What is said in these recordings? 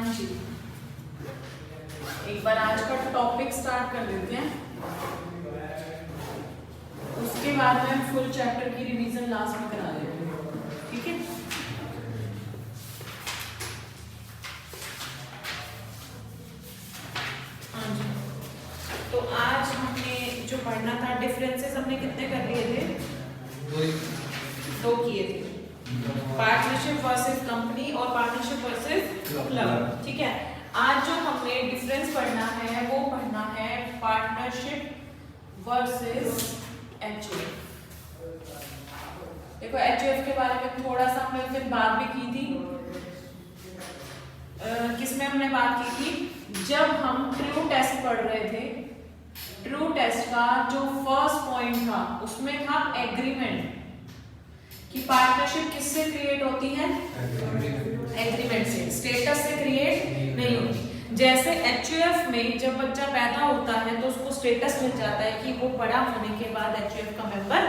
हाँ जी, एक बार आज का टॉपिक स्टार्ट कर देते हैं, उसके बाद में फुल चैप्टर की रिवीजन लास्ट में करा देते हैं, ठीक है। हाँ जी, तो आज हमने जो पढ़ना था, डिफरेंसेस हमने कितने कर लिए थे? दो किए थे, पार्टनरशिप वर्सेस कंपनी और पार्टनरशिप वर्सेस क्लब, ठीक है। आज जो हमने डिफरेंस पढ़ना है वो पढ़ना है पार्टनरशिप वर्सेस एचयूएफ। देखो एचयूएफ के बारे में थोड़ा सा हमने फिर बात भी की थी। किसमें हमने बात की थी? जब हम ट्रू टेस्ट पढ़ रहे थे, ट्रू टेस्ट का जो फर्स्ट पॉइंट था उसमें था एग्रीमेंट, कि पार्टनरशिप किससे क्रिएट होती है? एग्रीमेंट से, स्टेटस से क्रिएट नहीं होती। जैसे एचयूएफ में जब बच्चा पैदा होता है तो उसको स्टेटस मिल जाता है कि वो बड़ा होने के बाद एचयूएफ का मेंबर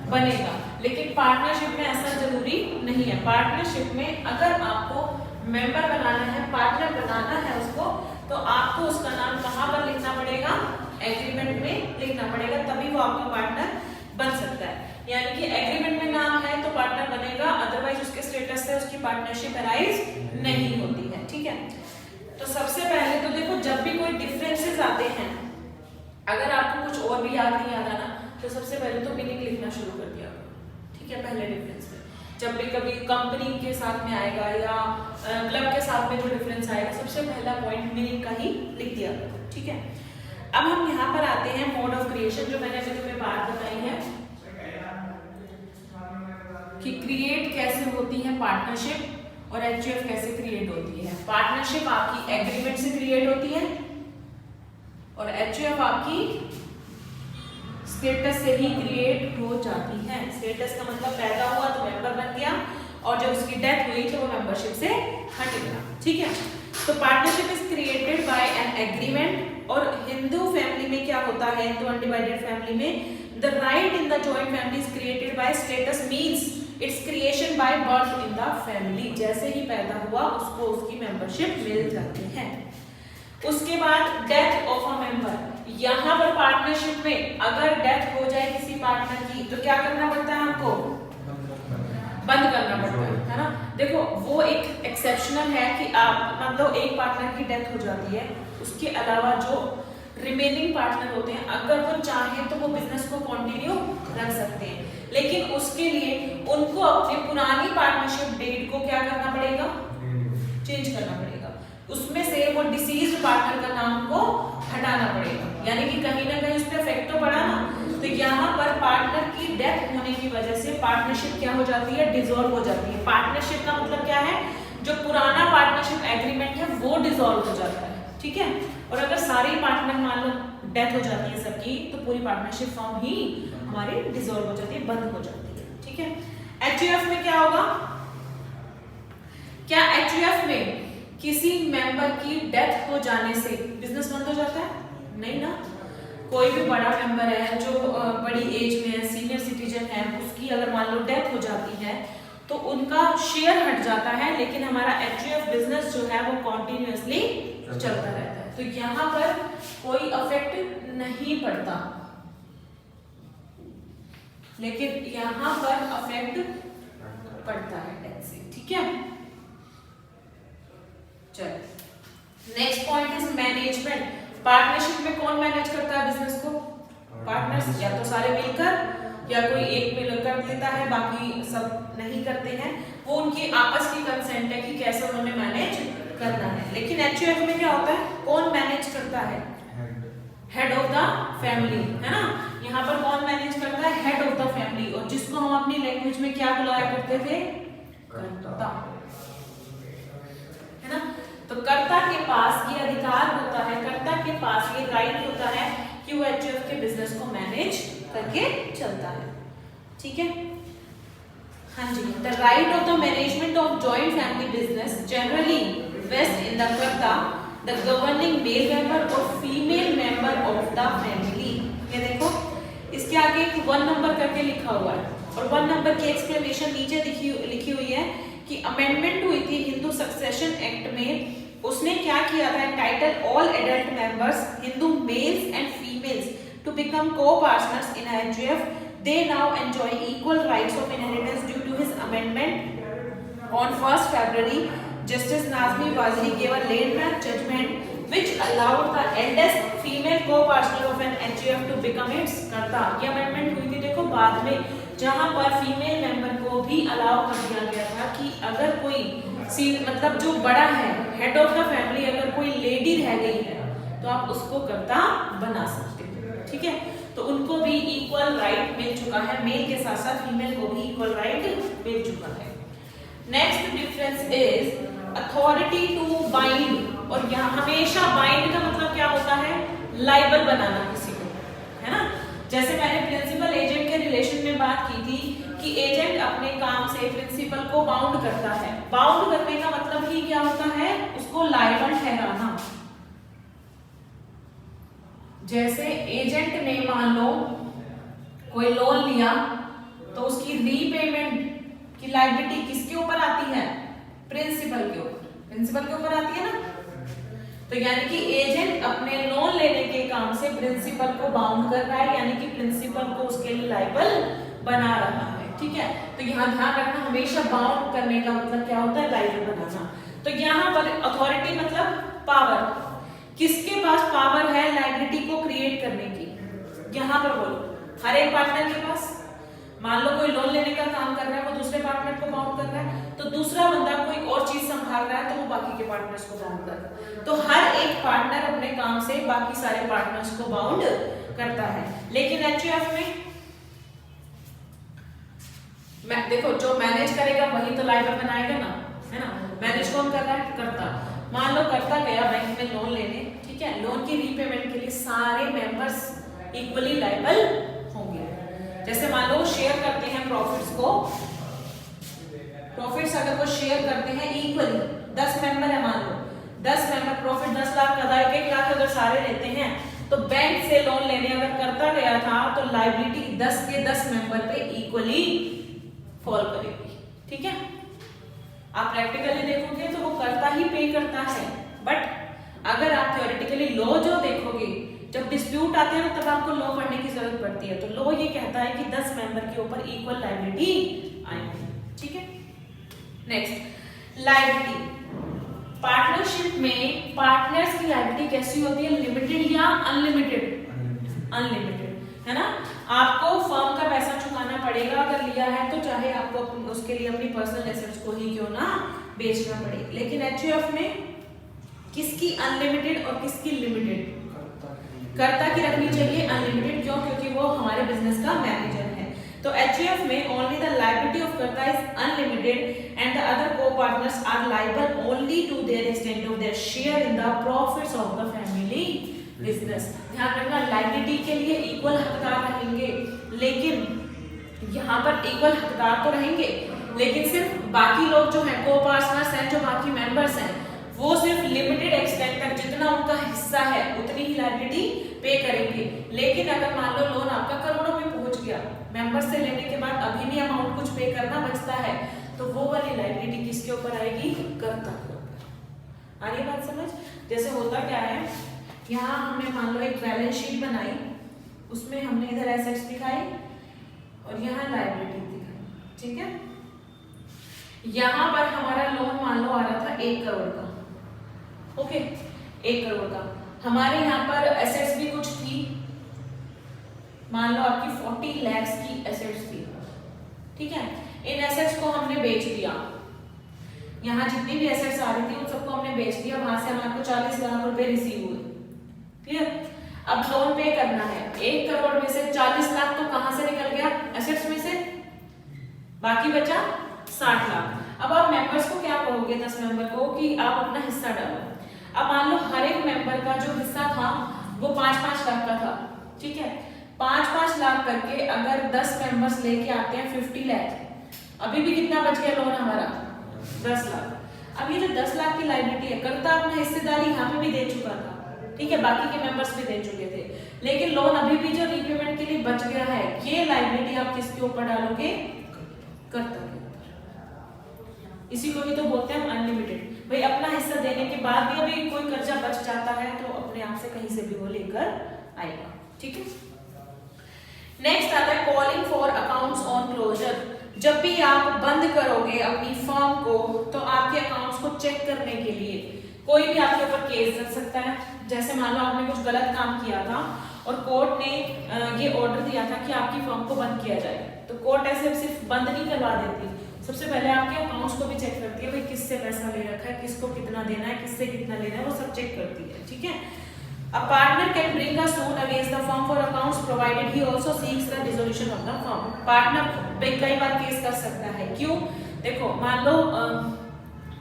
बनेगा, लेकिन पार्टनरशिप में ऐसा जरूरी नहीं है। पार्टनरशिप में अगर आपको मेंबर बनाना है, पार्टनर बनाना है उसको, तो आपको उसका नाम कहाँ पर लिखना पड़ेगा? एग्रीमेंट में लिखना पड़ेगा, तभी वो आपका पार्टनर बन सकता है। यानी कि एग्रीमेंट में नाम है तो पार्टनर बनेगा, अदरवाइज उसके स्टेटस से उसकी पार्टनरशिप अराइज नहीं होती है, ठीक है। तो सबसे पहले तो देखो, जब भी कोई डिफरेंसेस आते हैं, अगर आपको कुछ और भी याद नहीं आ रहा ना, तो सबसे पहले तो मीनिंग लिखना शुरू कर दिया, ठीक है। पहले डिफरेंस में जब भी कभी कंपनी के साथ में आएगा या क्लब के साथ में जो डिफरेंस आएगा, सबसे पहला पॉइंट मीनिंग का ही लिख दिया, ठीक है। अब हम यहाँ पर आते हैं मोड ऑफ क्रिएशन, जो मैंने अभी तुम्हें बात बताई है कि क्रिएट कैसे होती है पार्टनरशिप और एचयूएफ कैसे क्रिएट होती है। पार्टनरशिप आपकी एग्रीमेंट से क्रिएट होती है और एचयूएफ आपकी स्टेटस से ही क्रिएट हो जाती है। स्टेटस का मतलब पैदा हुआ तो मेंबर बन गया, और जब उसकी डेथ हुई तो वो मेंबरशिप से हट गया, ठीक है। तो partnership is created by an agreement. और हिंदू फैमिली में क्या होता है, हिंदू अनडिवाइडेड फैमिली में, the right in the joint family is created by status, means it's creation bye birth in the family. जैसे ही पैदा हुआ उसको उसकी मेंबरशिप मिल जाती है। उसके बाद डेथ ऑफ अ मेंबर, यहाँ पर पार्टनरशिप में अगर डेथ हो जाए किसी पार्टनर की तो क्या करना पड़ता है? हमको बंद करना पड़ता है ना। देखो वो एक एक्सेप्शनल है कि आप मतलब एक पार्टनर की डेथ हो जाती है, उसके अलावा जो रिमेनिंग पार्टनर होते हैं, अगर वो चाहे तो वो बिजनेस को कंटिन्यू रख सकते हैं, लेकिन उसके लिए उनको अपनी पुरानी पार्टनरशिप डेट को क्या करना पड़ेगा? चेंज करना पड़ेगा। उसमें से वो डिसीज्ड पार्टनर का नाम को हटाना पड़ेगा, यानी कि कहीं ना कहीं उस पर इफेक्ट तो पड़ा ना। तो यहाँ पर पार्टनर की डेथ होने की वजह से पार्टनरशिप क्या हो जाती है? डिसॉल्व हो जाती है। पार्टनरशिप का मतलब क्या है? जो पुराना पार्टनरशिप एग्रीमेंट है वो डिसॉल्व हो जाता है, ठीक है। और अगर सारे पार्टनर मान लो डेथ हो जाती है सबकी, तो पूरी पार्टनरशिप फॉर्म ही हमारी डिसॉल्व हो जाती है, बंद हो जाती है, ठीक है। एचयूएफ में क्या होगा? क्या एचयूएफ में किसी मेंबर की डेथ हो जाने से बिजनेस बंद हो जाता है? नहीं ना। कोई भी बड़ा मेंबर है जो बड़ी एज में है, सीनियर सिटीजन है, उसकी अगर मान लो डेथ हो जाती है तो उनका शेयर हट जाता है, लेकिन हमारा एचयूएफ बिजनेस जो है वो कॉन्टिन्यूअसली चलता रहता है। तो यहाँ पर कोई इफेक्ट नहीं पड़ता, लेकिन यहाँ पर इफेक्ट पड़ता है टैक्स से, ठीक है। चलो next point is management. Partnership में कौन मैनेज करता है बिजनेस को? पार्टनर्स, या तो सारे मिलकर या कोई एक मिलकर लेता है, बाकी सब नहीं करते हैं। वो उनकी आपस की कंसेंट है कि कैसे उन्होंने मैनेज करना है। लेकिन एचयूएफ में क्या होता है? कौन मैनेज करता है? हेड ऑफ द फैमिली, है ना। यहाँ पर कौन मैनेज करता है? Head of the family. और जिसको हम अपनी लैंग्वेज में क्या बुलाया करते थे? कर्ता, है ना। तो कर्ता के पास ये अधिकार होता है, कर्ता के पास ये राइट होता है कि वो एचयूएफ के बिजनेस को मैनेज करके चलता है, ठीक है। हाँ जी, the right of the management of joint family business generally vests in the karta, the governing male member और female member of the family. ये देखो इसके आगे 1 नंबर करके लिखा हुआ है, और 1 नंबर की एक्सप्लेनेशन नीचे लिखी हुई है कि अमेंडमेंट हुई थी हिंदू सक्सेशन एक्ट में उसने क्या किया था, title all adult members Hindu males and females to become co-partners in HUF. They now enjoy equal rights of inheritance due to his amendment on 1st February. Justice Nazmi Waziri gave a landmark judgment which allowed the eldest female co-partner of an HUF to become its कर्ता. ये amendment हुई थी देखो बाद में, जहां पर female member को भी अलाउ कर दिया गया था कि अगर कोई मतलब जो बड़ा है, हेड ऑफ द फैमिली, अगर कोई लेडी रह गई है तो आप उसको कर्ता बना सकते हो, ठीक है। तो उनको भी इक्वल राइट मिल चुका है, मेल के साथ साथ फीमेल को भी इक्वल राइट मिल चुका है। Next difference is authority to bind, और यहाँ हमेशा बाइंड का मतलब क्या होता है, लाइबल बनाना किसी को, है ना। जैसे मैंने प्रिंसिपल एजेंट के रिलेशन में बात की थी कि एजेंट अपने काम से प्रिंसिपल को बाउंड करता है। बाउंड करने का मतलब ही क्या होता है, उसको लायबल ठहराना। जैसे एजेंट ने मान लो कोई लोन लिया तो उसकी रीपेमेंट की लायबिलिटी किसके ऊपर आती है, प्रिंसिपल के ऊपर, प्रिंसिपल के ऊपर आती है ना। तो यानी कि एजेंट अपने लोन लेने के काम से प्रिंसिपल को बाउंड कर रहा है, यानी कि प्रिंसिपल को उसके लिए लायबल बना रहा है, ठीक है। तो यहाँ ध्यान रखना, हमेशा बाउंड करने का मतलब क्या होता है, लायबल बनाना। तो यहाँ पर अथॉरिटी मतलब पावर, किसके पास पावर है लायबिलिटी को क्रिएट करने की, यहाँ पर बोलो हर एक पार्टनर के पास। मान लो कोई लोन लेने का काम कर रहा है, वो दूसरे पार्टनर को बाउंड कर रहा है, तो दूसरा बंदा कोई और चीज संभाल रहा है तो वो बाकी के पार्टनर्स को बाउंड कर रहा है। तो हर एक पार्टनर अपने काम से बाकी सारे पार्टनर्स को बाउंड करता है। लेकिन एचयूएफ में देखो, जो मैनेज करेगा वही तो लायबल बनाएगा ना, है ना। मैनेज कौन कर रहा है, कर्ता। मान लो कर्ता गया बैंक में लोन लेने, ठीक है, लोन की रीपेमेंट के लिए सारे मेंबर्स इक्वली लायबल होंगे। जैसे मान लो शेयर करते हैं प्रॉफिट्स को, प्रॉफिट्स अगर वो शेयर करते हैं इक्वली, 10 मेंबर है, मान लो 10 मेंबर प्रॉफिट 10 लाख का था, 1 लाख अगर सारे लेते हैं तो बैंक से लोन लेने अगर करता गया था तो लायबिलिटी 10 के 10 मेंबर पे इक्वली फॉल करेगी, ठीक है। आप प्रैक्टिकली देखोगे तो वो करता ही पे करता है, बट अगर आप थ्योरेटिकली लॉ जो देखोगे, जब डिस्प्यूट आते हैं तब आपको लॉ पढ़ने की जरूरत पड़ती है। तो लॉ ये कहता है कि 10 मेंबर के ऊपर इक्वल लायबिलिटी आएगी, ठीक है। Next, liability. पार्टनरशिप में पार्टनर्स की लायबिलिटी कैसी होती है, लिमिटेड या अनलिमिटेड? अनलिमिटेड, है ना। आपको फर्म का पैसा चुकाना पड़ेगा अगर लिया है तो, चाहे आपको उसके लिए अपनी पर्सनल एसेट्स को ही क्यों ना बेचना पड़े। लेकिन एचयूएफ में किसकी अनलिमिटेड और किसकी लिमिटेड? कर्ता की रखनी चाहिए अनलिमिटेड। क्यों? क्योंकि वो हमारे बिजनेस का मैनेजर है। तो एचयूएफ में only the liability of karta is unlimited and the other co-partners are liable only to their extent of their share in the profits of the family business. ध्यान रखना, लायबिलिटी के लिए इक्वल हकदार रहेंगे, लेकिन यहाँ पर इक्वल हकदार तो रहेंगे, लेकिन सिर्फ बाकी लोग जो हैं को-पार्टनर्स हैं, जो बाकी मेंबर्स हैं, वो सिर्फ लिमिटेड एक्सटेंट तक जितना उनका हिस्सा है उतनी ही लायबिलिटी पे करेंगे। लेकिन अगर मान लो लोन आपका करोड़ों में पहुंच गया, मेंबर से लेने के बाद अभी भी अमाउंट कुछ पे करना बचता है, तो वो वाली लायबिलिटी किसके ऊपर आएगी? कर्ता के ऊपर। आ रही बात समझ? जैसे होता क्या है, यहाँ हमने मान लो एक बैलेंस शीट बनाई, उसमें हमने इधर एसेट्स दिखाई और यहाँ लायबिलिटी दिखाई, ठीक है। यहाँ पर हमारा लोन मान लो आ रहा था 1 करोड़ का, ओके, 1 करोड़ का। हमारे यहाँ पर एसेट्स भी कुछ थी, मान लो आपकी 40 लाख की एसेट्स थी, ठीक है। इन एसेट्स को हमने बेच दिया, यहाँ जितनी भी एसेट्स आ रही थी उन सबको हमने बेच दिया, वहां से हमारे को 40 लाख रुपए रिसीव हुए, क्लियर। अब लोन पे करना है, 1 करोड़ में से 40 लाख तो कहां से निकल गया? एसेट्स में से, बाकी बचा 60 लाख। अब आप मेंबर्स को क्या कहोगे, 10 मेंबर को, कि आप अपना हिस्सा डालो। अब मान लो हर एक मेंबर का जो हिस्सा था वो 5-5 लाख का था, ठीक है। 5-5 लाख करके अगर 10 मेंबर्स लेके आते हैं 50 लाख, अभी भी कितना बच गया लोन हमारा? 10 लाख। अब ये जो 10 लाख की लायबिलिटी है, कर्ता अपना हिस्सेदारी यहाँ पे भी दे चुका था, ठीक है, बाकी के मेंबर्स भी दे चुके थे, लेकिन लोन अभी भी जो रीपेमेंट के लिए बच गया है, ये लायबिलिटी आप किसके ऊपर डालोगे? कर्ता के ऊपर। इसी को ही तो बोलते हैं हम अनलिमिटेड। भाई अपना हिस्सा देने के बाद भी अभी कोई कर्जा बच जाता है तो अपने आप से कहीं से भी वो लेकर आएगा। ठीक है, नेक्स्ट आता है calling for accounts on closure. जब भी आप बंद करोगे अपनी फर्म को तो आपके अकाउंट्स को चेक करने के लिए कोई भी आपके ऊपर केस कर सकता है। जैसे मान लो आपने कुछ गलत काम किया था और कोर्ट ने ये ऑर्डर दिया था कि आपकी फर्म को बंद किया जाए, तो कोर्ट ऐसे सिर्फ बंद नहीं करवा देती, सबसे पहले आपके अकाउंट्स को भी चेक करती है, भाई किससे पैसा ले रखा है, किसको कितना देना है, किससे कितना लेना है, वो सब चेक करती है। ठीक है, A partner can bring a suit against the firm for accounts provided he also seeks the dissolution of the firm. Partner कई बार केस कर सकता है, क्यों? देखो मान लो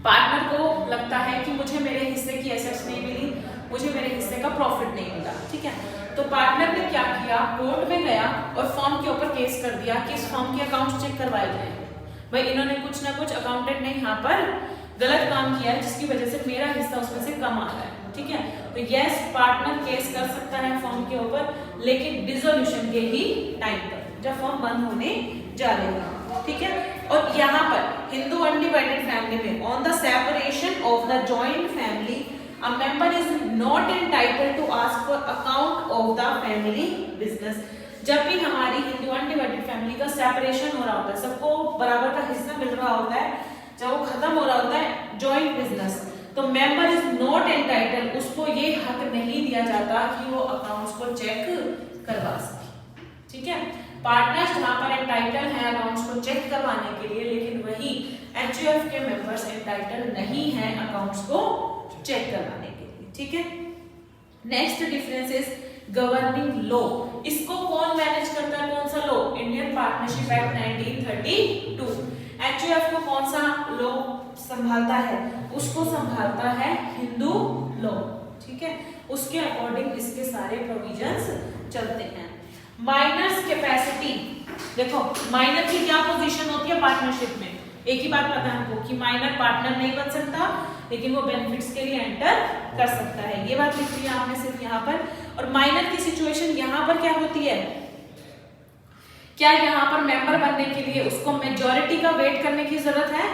पार्टनर को लगता है कि मुझे मेरे हिस्से की एसेट्स नहीं मिली, मुझे मेरे हिस्से का प्रॉफिट नहीं मिला। ठीक है, तो पार्टनर ने क्या किया, कोर्ट में गया और फर्म के ऊपर केस कर दिया कि इस फर्म के अकाउंट्स चेक करवाए जाए। भाई इन्होंने कुछ ना कुछ अकाउंटेंट ने यहाँ पर गलत काम किया है जिसकी वजह से मेरा हिस्सा उसमें से कम आ रहा है। ठीक है, तो यस पार्टनर केस कर सकता है फर्म के ऊपर, लेकिन डिसोल्यूशन के ही टाइम पर, जब फर्म बंद होने जा रही है। ठीक है, और यहाँ पर हिंदू अनडिवाइडेड फैमिली में on the separation of the joint family a member is not entitled to ask for account of the family business। जब भी हमारी हिंदू अनडिवाइडेड फैमिली का सेपरेशन हो रहा होता है, सबको बराबर का हिस्सा मिल रहा होता है, जब वो खत्म हो रहा होता है जॉइंट बिजनेस, तो मेंबर इज नॉट एंटाइटल्ड, उसको ये हक नहीं दिया जाता कि वो अकाउंट्स को चेक करवा सके। ठीक है, पार्टनर्स जहां पर एंटाइटल है अकाउंट्स को चेक करवाने के लिए, लेकिन वही एचयूएफ के मेंबर्स एंटाइटल नहीं है अकाउंट्स को चेक करवाने के लिए। ठीक है, next difference is governing law. इसको कौन मैनेज करता है, कौन सा law? Indian partnership act 1932। HUF को कौन सा लॉ संभालता है? उसको संभालता है हिंदू लॉ। ठीक है, उसके अकॉर्डिंग इसके सारे प्रोविजंस चलते हैं। माइनर्स कैपेसिटी, देखो माइनर की क्या पोजीशन होती है पार्टनरशिप में? एक ही बात पता है हमको कि माइनर पार्टनर नहीं बन सकता, लेकिन वो बेनिफिट्स के लिए एंटर कर सकता है। ये बात लिख ली है आपने सिर्फ यहाँ पर। और माइनर की सिचुएशन यहाँ पर क्या होती है, क्या यहाँ पर मेंबर बनने के लिए उसको मेजॉरिटी का वेट करने की जरूरत है?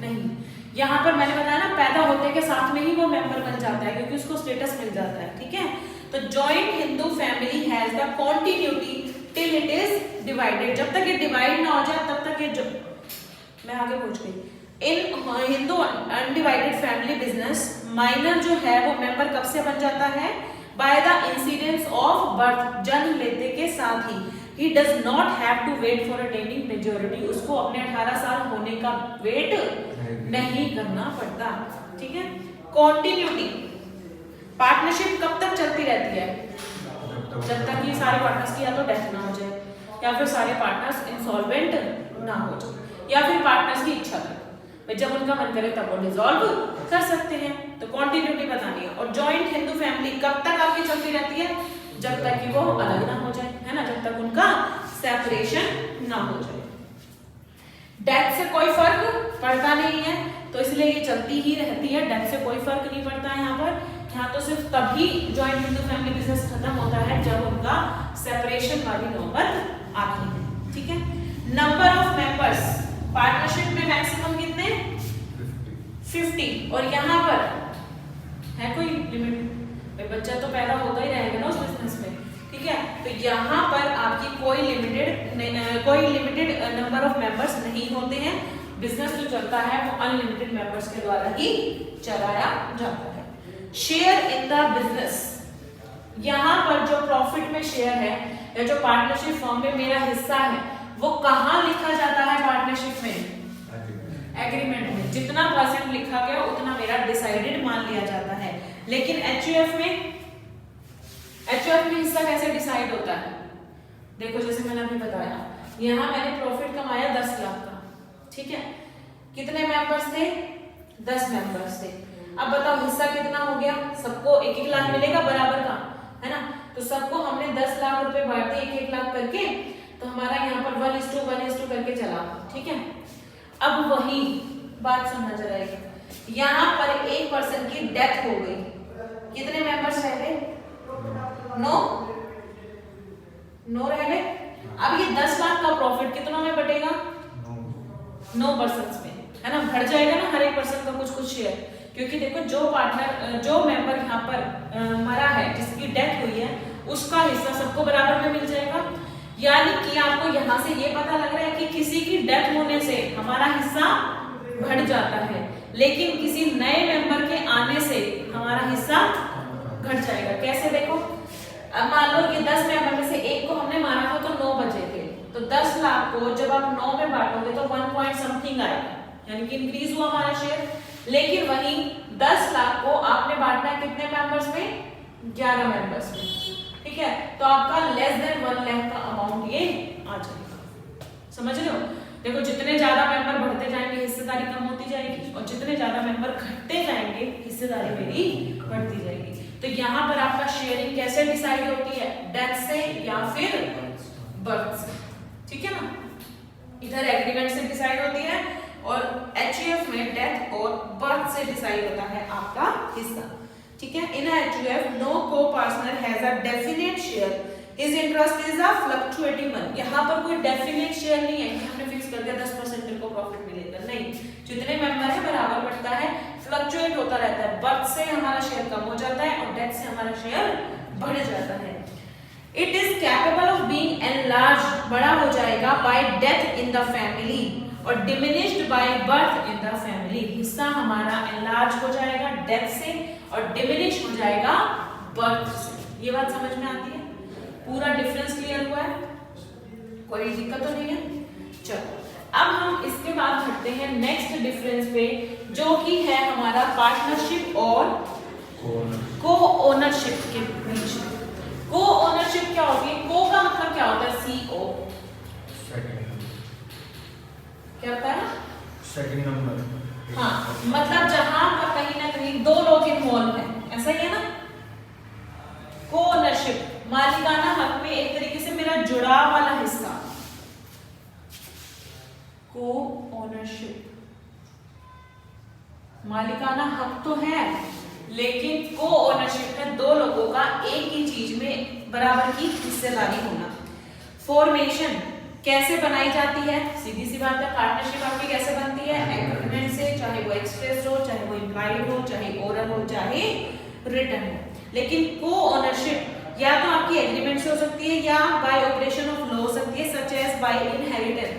नहीं। यहाँ पर मैंने बताया ना, पैदा होते के साथ में ही वो मेंबर बन जाता है क्योंकि उसको स्टेटस मिल जाता है। ठीक है, तो joint Hindu family has the continuity till it is divided. जब तक ये डिवाइड ना हो जाए तब तक ये मैं आगे पहुंच गई। In Hindu undivided family business minor जो है वो मेंबर कब से बन जाता है? By the incidence of birth, जन्म लेते के साथ ही। He does not have to wait for attaining majority। उसको अपने 18 साल होने का वेट नहीं करना पड़ता। ठीक है, कॉन्टिन्यूटी, पार्टनरशिप कब तक चलती रहती है? जब तक ये सारे पार्टनर्स की या तो डेथ ना हो जाए, या फिर सारे पार्टनर्स इंसॉल्वेंट ना हो जाए, या फिर पार्टनर्स की इच्छा तक, जब उनका मन करे तब वो डिसॉल्व कर सकते हैं। तो कॉन्टिन्यूटी बतानी है। और जॉइंट हिंदू फैमिली कब तक आपकी चलती रहती है? जब तक कि वो अलग ना हो जाए, है ना, जब तक उनका सेपरेशन ना हो जाए। डेथ से कोई फर्क पड़ता नहीं है, तो इसलिए ये चलती ही रहती है। डेथ से कोई फर्क नहीं पड़ता है यहाँ पर। यहाँ तो सिर्फ तभी जॉइंट हिंदू फैमिली बिजनेस खत्म होता है जब उनका सेपरेशन वाली नौबत आती है। ठीक है, नंबर ऑफ मेंबर्स पार्टनरशिप में मैक्सिमम कितने? 50। और यहाँ पर है कोई लिमिट? बच्चा तो पैदा होता ही रहेगा ना उस बिजनेस में। ठीक है, तो यहाँ पर आपकी कोई लिमिटेड नंबर ऑफ मेंबर्स नहीं होते हैं। बिजनेस जो चलता है वो अनलिमिटेड मेंबर्स के द्वारा ही चलाया जाता है। शेयर इन द बिजनेस, यहाँ पर जो प्रॉफिट में शेयर है या जो पार्टनरशिप फर्म में मेरा हिस्सा है वो कहाँ लिखा जाता है? पार्टनरशिप में एग्रीमेंट में जितना % लिखा गया उतना मेरा डिसाइडेड मान लिया जाता है। लेकिन एचयूएफ में हिस्सा कैसे डिसाइड होता है? देखो जैसे मैंने अभी बताया, यहाँ मैंने प्रॉफिट कमाया 10 लाख का। ठीक है, कितने मेंबर्स थे? 10 मेंबर्स थे। अब बताओ हिस्सा कितना हो गया? सबको 1-1 लाख मिलेगा बराबर का, है ना। तो सबको हमने 10 लाख रुपए बांट दिए 1-1 लाख करके, तो हमारा यहाँ पर 1:1 करके चला। ठीक है, अब वही बात सुनना जरा, यहाँ पर एक पर्सन की डेथ हो गई, कितने मेंबर्स रह गए? 9 रह गए। अब ये 10 लाख का प्रॉफिट कितनों में बटेगा? 9 पर्सन में, है ना। बढ़ जाएगा ना हर एक पर्सन का कुछ शेयर, क्योंकि देखो जो मेंबर यहाँ पर मरा है, जिसकी डेथ हुई है, उसका हिस्सा सबको बराबर में मिल जाएगा। यानी कि आपको यहाँ से ये पता लग रहा है कि किसी की डेथ होने से हमारा हिस्सा बढ़ जाता है, लेकिन किसी नए मेंबर के आने से हमारा हिस्सा घट जाएगा। कैसे देखो, अब मान लो ये 10 मेंबर में से एक को हमने मारा था तो 9 बचे थे, तो 10 लाख को जब आप 9 में बांटोगे तो 1 पॉइंट समथिंग आएगा, यानी कि इंक्रीज हुआ हमारा शेयर। लेकिन वहीं 10 लाख को आपने बांटना है कितने मेंबर्स में? 11 मेंबर्स में, ठीक है। तो आपका लेस देन 1 लाख का अमाउंट ये आ जाएगा। समझ रहे हो? देखो जितने ज्यादा मेंबर बढ़ते जाएंगे हिस्सेदारी कम होती जाएगी, और जितने ज्यादा मेंबर घटते जाएंगे हिस्सेदारी मेरी बढ़ती जाएगी। तो यहाँ पर आपका शेयरिंग कैसे डिसाइड होती है? डेथ से या फिर बर्थ से, ठीक है ना। इधर एग्रीमेंट से डिसाइड होती है और एचयूएफ में डेथ और बर्थ से डिसाइड होता है आपका हिस्सा, ठीक है। In HUF no co-partner has a definite share, his interest is a fluctuating one. यहाँ पर कोई डेफिनेट शेयर नहीं है कि हमने फिक्स कर दिया 10% मेरे को प्रॉफिट मिलेगा, नहीं। जितने मेंबर है बराबर बढ़ता है, फ्लक्चुएट होता रहता है। बर्थ से हमारा शेयर कम हो जाता है और डेथ से हमारा शेयर बढ़ जाता है। It is capable of being enlarge, बड़ा हो जाएगा by death in the family और diminished by birth in the family. हिस्सा हमारा एनलार्ज हो जाएगा डेथ से और डिमिनिश हो जाएगा बर्थ से। ये बात समझ में आती है? पूरा डिफरेंस क्लियर हुआ है? कोई दिक्कत तो नहीं है? चलो अब हम इसके बाद बढ़ते हैं नेक्स्ट डिफरेंस पे, जो कि है हमारा पार्टनरशिप और को ओनरशिप के बीच में। को ओनरशिप क्या होती है? को का मतलब क्या होता है? CO क्या होता है? Second number. हाँ, मतलब जहां पर कहीं ना कहीं 2 लोग इन्वॉल्व हैं, ऐसा ही है ना। को ओनरशिप मालिकाना हक में एक तरीके से मेरा जुड़ाव वाला हिस्सा। को ओनरशिप मालिकाना हक तो है, लेकिन को ओनरशिप में 2 लोगों का एक ही चीज में बराबर की हिस्सेदारी होना। फॉर्मेशन कैसे बनाई जाती है? सीधी सी बात है, पार्टनरशिप आपकी कैसे बनती है? एग्रीमेंट से, चाहे वो एक्सप्रेस हो, चाहे वो इम्प्लाइड हो, चाहे ओरल हो, चाहे रिटन हो। लेकिन को ओनरशिप या तो आपकी एग्रीमेंट से हो सकती है या बाय ऑपरेशन ऑफ लॉ हो सकती है, such as by inheritance.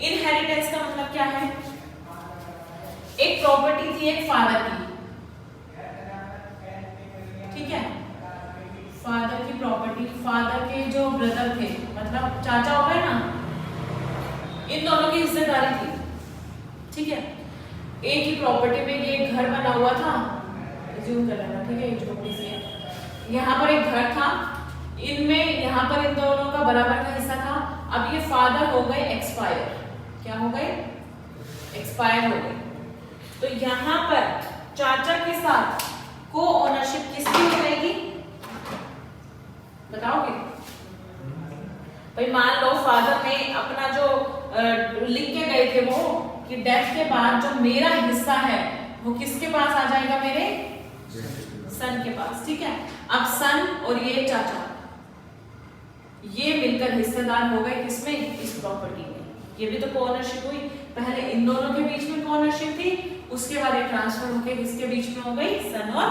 Inheritance का मतलब क्या है? एक प्रॉपर्टी थी एक फादर की, ठीक है, फादर की प्रॉपर्टी, फादर के जो ब्रदर थे, मतलब चाचा हो गए ना, इन दोनों की हिस्सेदारी थी, ठीक है। एक ही प्रॉपर्टी में ये घर बना हुआ था, जूम कर लेना, ठीक है, एक झोपड़ी सी है। यहाँ पर एक घर था, इनमें यहाँ पर इन दोनों का बराबर का हिस्सा था। अब ये फादर हो गए एक्सपायर, क्या हो गए? एक्सपायर हो गए। तो यहाँ पर चाचा के साथ को ओनरशिप किसकी हो जाएगी? बताओगे? भाई मान लो फादर ने अपना जो लिख के गए थे वो कि डेथ के बाद जो मेरा हिस्सा है वो किसके पास आ जाएगा? मेरे सन के पास, ठीक है। अब सन और ये चाचा ये मिलकर हिस्सेदार हो गए किसमें? इस प्रॉपर्टी में। ये भी तो को-ओनरशिप हुई। पहले इन दोनों के बीच में को-ओनरशिप थी, उसके बाद ये ट्रांसफर होकर किसके बीच में हो गई? सन और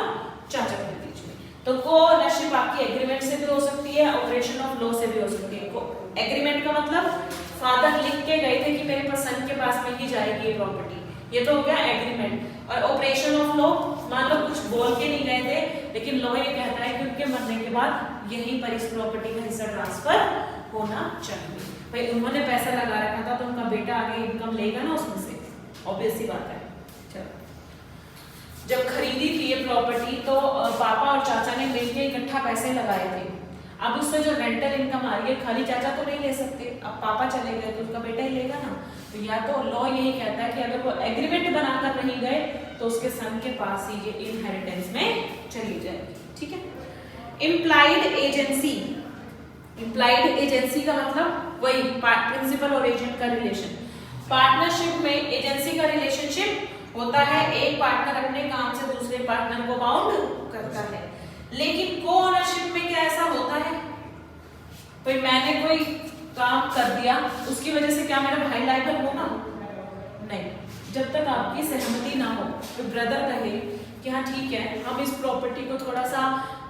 चाचा के बीच में। तो को-ओनरशिप आपकी एग्रीमेंट से भी हो सकती है, ऑपरेशन ऑफ लॉ से भी हो सकती है। एग्रीमेंट का मतलब फादर लिख के गए थे कि मेरे पास सन के पास में ही जाएगी ये प्रॉपर्टी, ये तो हो गया एग्रीमेंट। और ऑपरेशन ऑफ लॉ, मान लो कुछ बोल के नहीं गए थे, लेकिन लॉ ये कहता है कि उनके मरने के बाद यहीं पर इस प्रॉपर्टी का हिस्सा ट्रांसफर होना चाहिए। भाई उन्होंने पैसा लगा रखा था तो उनका बेटा आगे इनकम लेगा ना उसमें से, ऑब्वियस सी बात है। चलो, जब खरीदी थी ये प्रॉपर्टी तो पापा और चाचा ने मिलकर इकट्ठा पैसे लगाए थे। अब उससे जो रेंटल इनकम आ रही है खाली चाचा तो नहीं ले सकते, अब पापा चले गए तो उसका बेटा ही लेगा ना। तो या तो लॉ यही कहता है कि अगर वो एग्रीमेंट बनाकर नहीं गए तो उसके सन के पास ही ये इनहेरिटेंस में चली जाएगी, ठीक है। इम्प्लाइड एजेंसी, इम्प्लाइड एजेंसी का मतलब वही प्रिंसिपल और एजेंट का रिलेशन। पार्टनरशिप में एजेंसी का रिलेशनशिप होता है, एक पार्टनर अपने काम से दूसरे पार्टनर को बाउंड करता है। लेकिन को ओनरशिप में क्या ऐसा होता है? भाई मैंने कोई काम कर दिया, उसकी वजह से क्या मेरा भाई लायबल होगा? नहीं, जब तक आपकी सहमति ना हो, तो ब्रदर कहे कि हाँ ठीक है हम इस प्रॉपर्टी को थोड़ा सा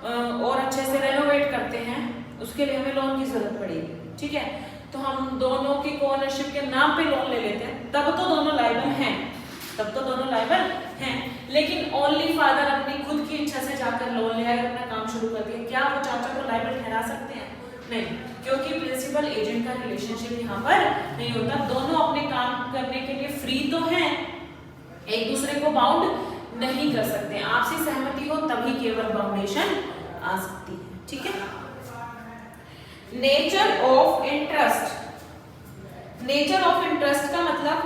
और अच्छे से रेनोवेट करते हैं, उसके लिए हमें लोन की जरूरत पड़ेगी, ठीक है, तो हम दोनों की कोऑनरशिप के नाम पे लोन ले लेते हैं, तब तो दोनों लायबल हैं, तब तो दोनों लायबल हैं। लेकिन ओनली फादर अपनी खुद की इच्छा से जाकर लोन ले आए और अपना काम शुरू कर दिया, क्या वो चाचा को लायबल ठहरा सकते हैं? नहीं, क्योंकि प्रिंसिपल एजेंट का रिलेशनशिप यहाँ पर नहीं होता। दोनों अपने काम करने के लिए फ्री तो हैं, एक दूसरे को बाउंड नहीं कर सकते। आपसी सहमति हो तभी केवल बाउंडेशन आ सकती है, ठीक है। Nature of interest, nature of interest का मतलब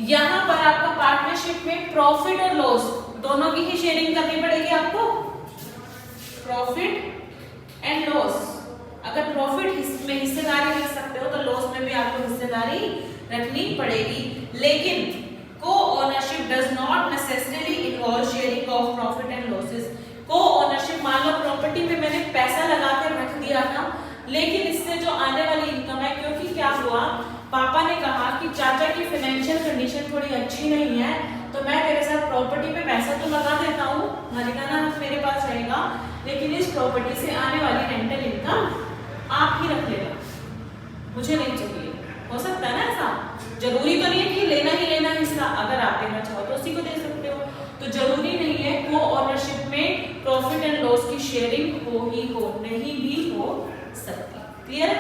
यहां पर आपका पार्टनरशिप में प्रॉफिट और लॉस दोनों की ही शेयरिंग करनी पड़ेगी आपको, प्रॉफिट एंड लॉस। अगर प्रॉफिट में हिस्सेदारी रख सकते हो तो लॉस में भी आपको हिस्सेदारी रखनी पड़ेगी। लेकिन को ownership does not necessarily involve sharing of profit and losses. को ओनरशिप, मान लो प्रॉपर्टी में मैंने पैसा लगा कर रख दिया था, लेकिन इससे जो आने वाली इनकम है, क्योंकि क्या हुआ, पापा ने कहा कि चाचा की फाइनेंशियल कंडीशन थोड़ी अच्छी नहीं है, तो मैं तेरे साथ प्रॉपर्टी में पैसा तो लगा देता हूँ, मालिकाना हक मेरे पास रहेगा, लेकिन इस प्रॉपर्टी से आने वाली रेंटल इनकम आप ही रख लेना, मुझे नहीं चाहिए। हो सकता है ना ऐसा, जरूरी तो नहीं है कि लेना ही लेना हिस्सा, अगर आप देना चाहो तो उसी को दे सकते हो, तो जरूरी नहीं है को ओनरशिप में प्रॉफिट एंड लॉस की शेयरिंग हो ही हो, नहीं भी हो सकती। क्लियर?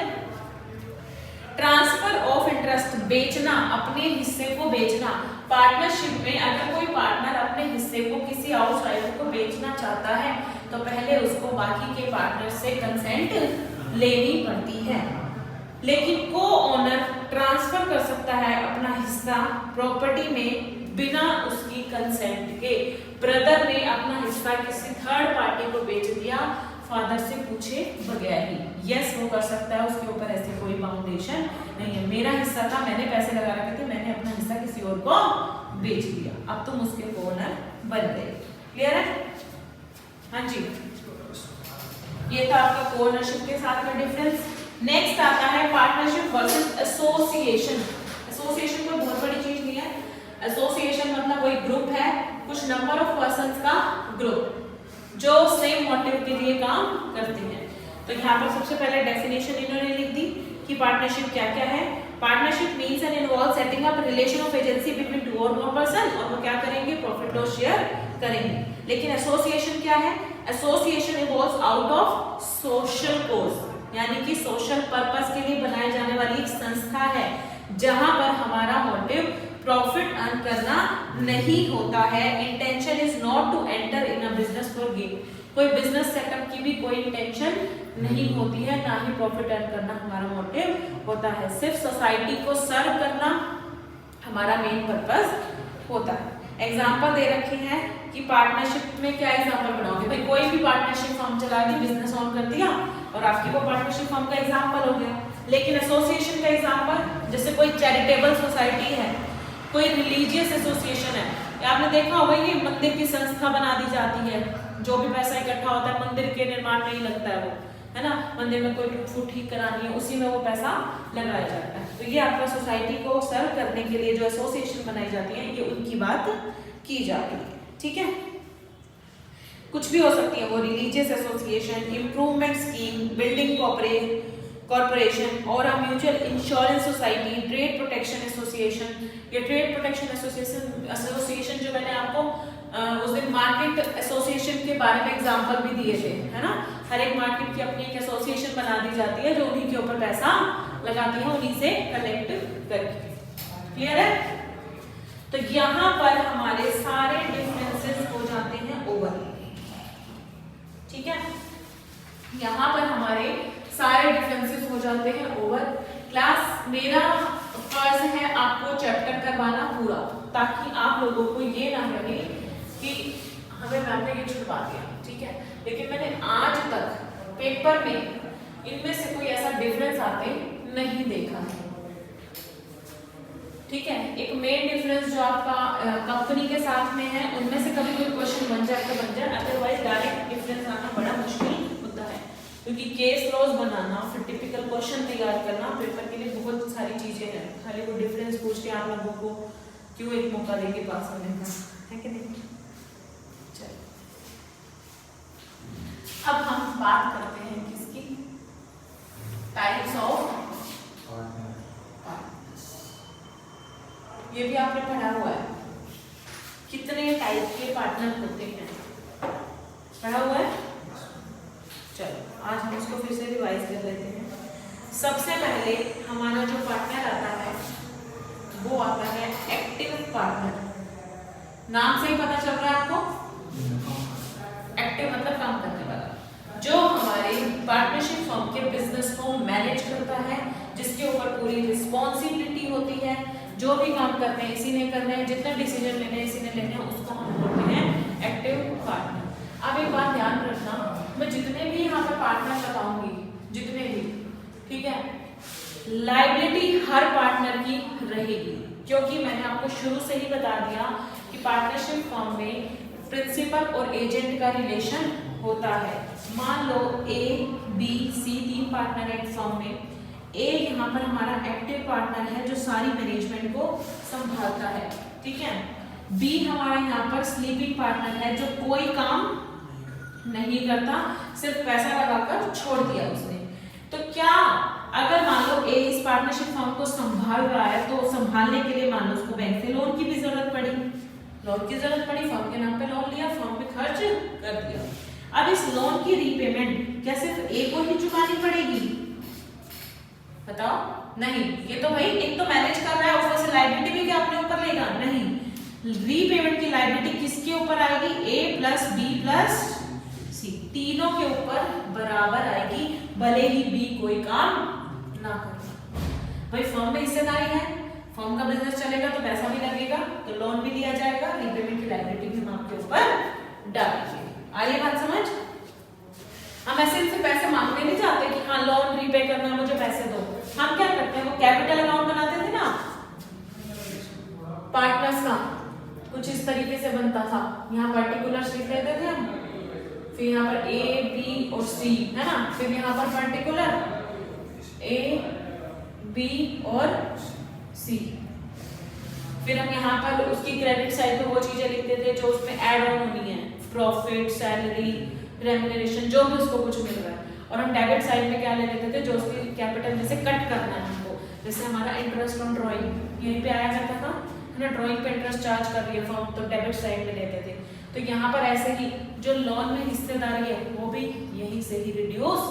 ट्रांसफर ऑफ इंटरेस्ट, बेचना, अपने हिस्से को बेचना। पार्टनरशिप में अगर कोई पार्टनर अपने हिस्से को किसी आउटसाइडर को बेचना चाहता है तो पहले उसको बाकी के पार्टनर से कंसेंट लेनी पड़ती है। लेकिन को ओनर ट्रांसफर कर सकता है अपना हिस्सा प्रॉपर्टी में बिना उसकी कंसेंट के। ब्रदर ने अपना हिस्सा किसी थर्ड पार्टी को बेच दिया फादर से पूछे बगैर ही, यस वो कर सकता है, उसके ऊपर ऐसे कोई बाउंडेशन नहीं है। मेरा हिस्सा था, मैंने पैसे लगा रखे थे, मैंने अपना हिस्सा किसी और को बेच दिया, अब तुम उसके ओनर बन गए। क्लियर है? हाँ जी, ये था आपका ओनरशिप के साथ में डिफरेंस। नेक्स्ट आता है पार्टनरशिप वर्सेस एसोसिएशन। एसोसिएशन कोई बहुत बड़ी चीज नहीं है, एसोसिएशन मतलब कोई ग्रुप है, कुछ नंबर ऑफ पर्संस का ग्रुप जो सेम मोटिव के लिए काम करते हैं। तो यहाँ पर सबसे पहले डेफिनेशन इन्होंने लिख दी कि पार्टनरशिप क्या क्या है। Partnership means and involves setting up relation of agency between two और मोर पर्सन, और वो क्या करेंगे, प्रॉफिट लॉस शेयर करेंगे। लेकिन एसोसिएशन क्या है? Association involves out of social cause, यानी कि सोशल पर्पस के लिए बनाई जाने वाली एक संस्था है जहां पर हमारा मोटिव प्रॉफिट अर्न करना नहीं होता है। Intention is not to enter in a business for gain, कोई बिजनेस सेटअप की भी कोई इंटेंशन नहीं होती है, ना ही प्रॉफिट अर्न करना हमारा मोटिव होता है। सिर्फ सोसाइटी को सर्व करना हमारा मेन पर्पस होता है। एग्जाम्पल दे रखे हैं कि पार्टनरशिप में क्या एग्जाम्पल बनाओगे, भाई कोई भी पार्टनरशिप फर्म चला दी, बिजनेस ऑन कर दिया और आपकी वो पार्टनरशिप फर्म का एग्जाम्पल हो गया। लेकिन एसोसिएशन का एग्जाम्पल, जैसे कोई चैरिटेबल सोसाइटी है, कोई रिलीजियस एसोसिएशन है, आपने देखा होगा ये मंदिर की संस्था बना दी जाती है, जो भी पैसा इकट्ठा होता है मंदिर के निर्माण में ही लगता है, वो है ना, मंदिर में कोई टूट ठीक करानी है उसी में वो पैसा लगाया जाता है। तो ये आपका सोसाइटी को सर्व करने के लिए जो एसोसिएशन बनाई जाती है, ये उनकी बात की जाती है, ठीक है। कुछ भी हो सकती है वो, religious association, improvement scheme, building corporation और mutual insurance society, trade protection association. ये ट्रेड प्रोटेक्शन एसोसिएशन जो मैंने आपको उस दिन मार्केट एसोसिएशन के बारे में एग्जांपल भी दिए थे, है ना, हर एक मार्केट की अपनी एक एसोसिएशन बना दी जाती है जो उन्हीं के ऊपर पैसा लगाती है, उन्हीं से कलेक्ट करके। क्लियर है? तो यहाँ पर हमारे सारे डिफरेंसेस हो जाते हैं ओवर, ठीक है, यहाँ पर हमारे सारे डिफरेंसेस हो जाते हैं ओवर। क्लास मेरा फर्ज है आपको चैप्टर करवाना पूरा, ताकि आप लोगों को ये ना लगे कि हमें मैम ने ये छुड़वा दिया, ठीक है, लेकिन मैंने आज तक पेपर में इनमें से कोई ऐसा डिफरेंस आते नहीं देखा है, ठीक है। एक मेन डिफरेंस जो आपका कंपनी के साथ में है, उनमें से कभी कोई क्वेश्चन बन जाए तो बन जाए, अदरवाइज डायरेक्ट डिफरेंस आना बड़ा मुश्किल होता है, क्योंकि केस लॉज बनाना, फिर टिपिकल क्वेश्चन तैयार करना पेपर के लिए बहुत सारी चीजें हैं। खाली वो डिफरेंस पूछ के आप लोगों को क्यों एक मौका देंगे पास होने का, है कि नहीं। चलो अब हम बात करते हैं किसकी, टाइप्स ऑफ पार्टनर्स। ये भी आपने पढ़ा हुआ है, कितने टाइप के पार्टनर होते हैं, पढ़ा हुआ है। चलो आज हम इसको फिर से रिवाइज कर लेते हैं। सबसे पहले हमारा जो पार्टनर आता है वो आता है एक्टिव पार्टनर। नाम से ही पता चल रहा है आपको, एक्टिव मतलब काम करने वाला, जो हमारे पार्टनरशिप फर्म के बिजनेस को मैनेज करता है, जिसके ऊपर पूरी रिस्पॉन्सिबिलिटी होती है, जो भी काम करने हैं इसी ने करने हैं, जितने डिसीजन लेने हैं इसी ने लेने हैं, उसको हम बोलते हैं एक्टिव पार्टनर। अब एक बात ध्यान रखना, मैं जितने भी यहाँ पर पार्टनर बताऊंगी, जितने भी, ठीक है, लायबिलिटी हर पार्टनर की रहेगी, क्योंकि मैंने आपको शुरू से ही बता दिया कि पार्टनरशिप फर्म में प्रिंसिपल और एजेंट का रिलेशन होता है। मान लो ए बी सी 3 पार्टनर है एक फर्म में। ए यहाँ पर हमारा एक्टिव पार्टनर है जो सारी मैनेजमेंट को संभालता है, ठीक है। बी हमारा यहाँ पर स्लीपिंग पार्टनर है जो कोई काम नहीं करता, सिर्फ पैसा लगाकर छोड़ दिया उसने। तो क्या अगर मान लो ए इस पार्टनरशिप फर्म को संभाल रहा है, तो संभालने के लिए मान लो उसको बैंक से लोन की भी जरूरत पड़ी, फर्म के नाम पे लोन लिया, फर्म पे खर्च कर दिया। अब इस लोन की रीपेमेंट क्या सिर्फ ए को ही चुकानी पड़ेगी, बताओ? नहीं, ये तो भाई एक तो मैनेज कर रहा है, ऊपर से लायबिलिटी भी क्या अपने ऊपर लेगा? नहीं, रीपेमेंट की लायबिलिटी किसके ऊपर आएगी? ए प्लस बी प्लस सी, तीनों के ऊपर बराबर आएगी, भले ही बी कोई काम ना करे। भाई फर्म में हिस्सेदारी है, फर्म का बिजनेस चलेगा तो पैसा भी लगेगा, तो लोन भी दिया जाएगा, रीपेमेंट की लायबिलिटी भी हम आपके ऊपर डालेंगे। आइए बात समझ। हम ऐसे इनसे पैसे मांगने नहीं जाते कि हाँ लोन रीपे करना है मुझे पैसे दो। हम क्या करते हैं, वो कैपिटल अकाउंट बनाते थे ना पार्टनर्स का, कुछ इस तरीके से बनता था। यहाँ पर्टिकुलर्स लिख लेते थे हम, फिर यहाँ पर ए बी और सी है ना, फिर यहाँ पर पर्टिकुलर ए बी और सी, फिर हम यहाँ पर उसकी क्रेडिट साइड पे वो चीजें लिखते थे जो उसमें ऐड ऑन होनी है, प्रॉफिट, सैलरी, रेम्युनरेशन, जो भी उसको कुछ मिल रहा है। और हम डेबिट साइड में क्या ले लेते थे, जो उसकी कैपिटल में से कट करना है हमको, जैसे हमारा इंटरेस्ट ऑन ड्राइंग यहीं पे आया जाता था ना, ड्राइंग पे इंटरेस्ट चार्ज कर रही है फर्म, तो डेबिट साइड में लेते थे। तो यहाँ पर ऐसे ही जो लोन में हिस्सेदारी है वो भी यहीं से ही रिड्यूस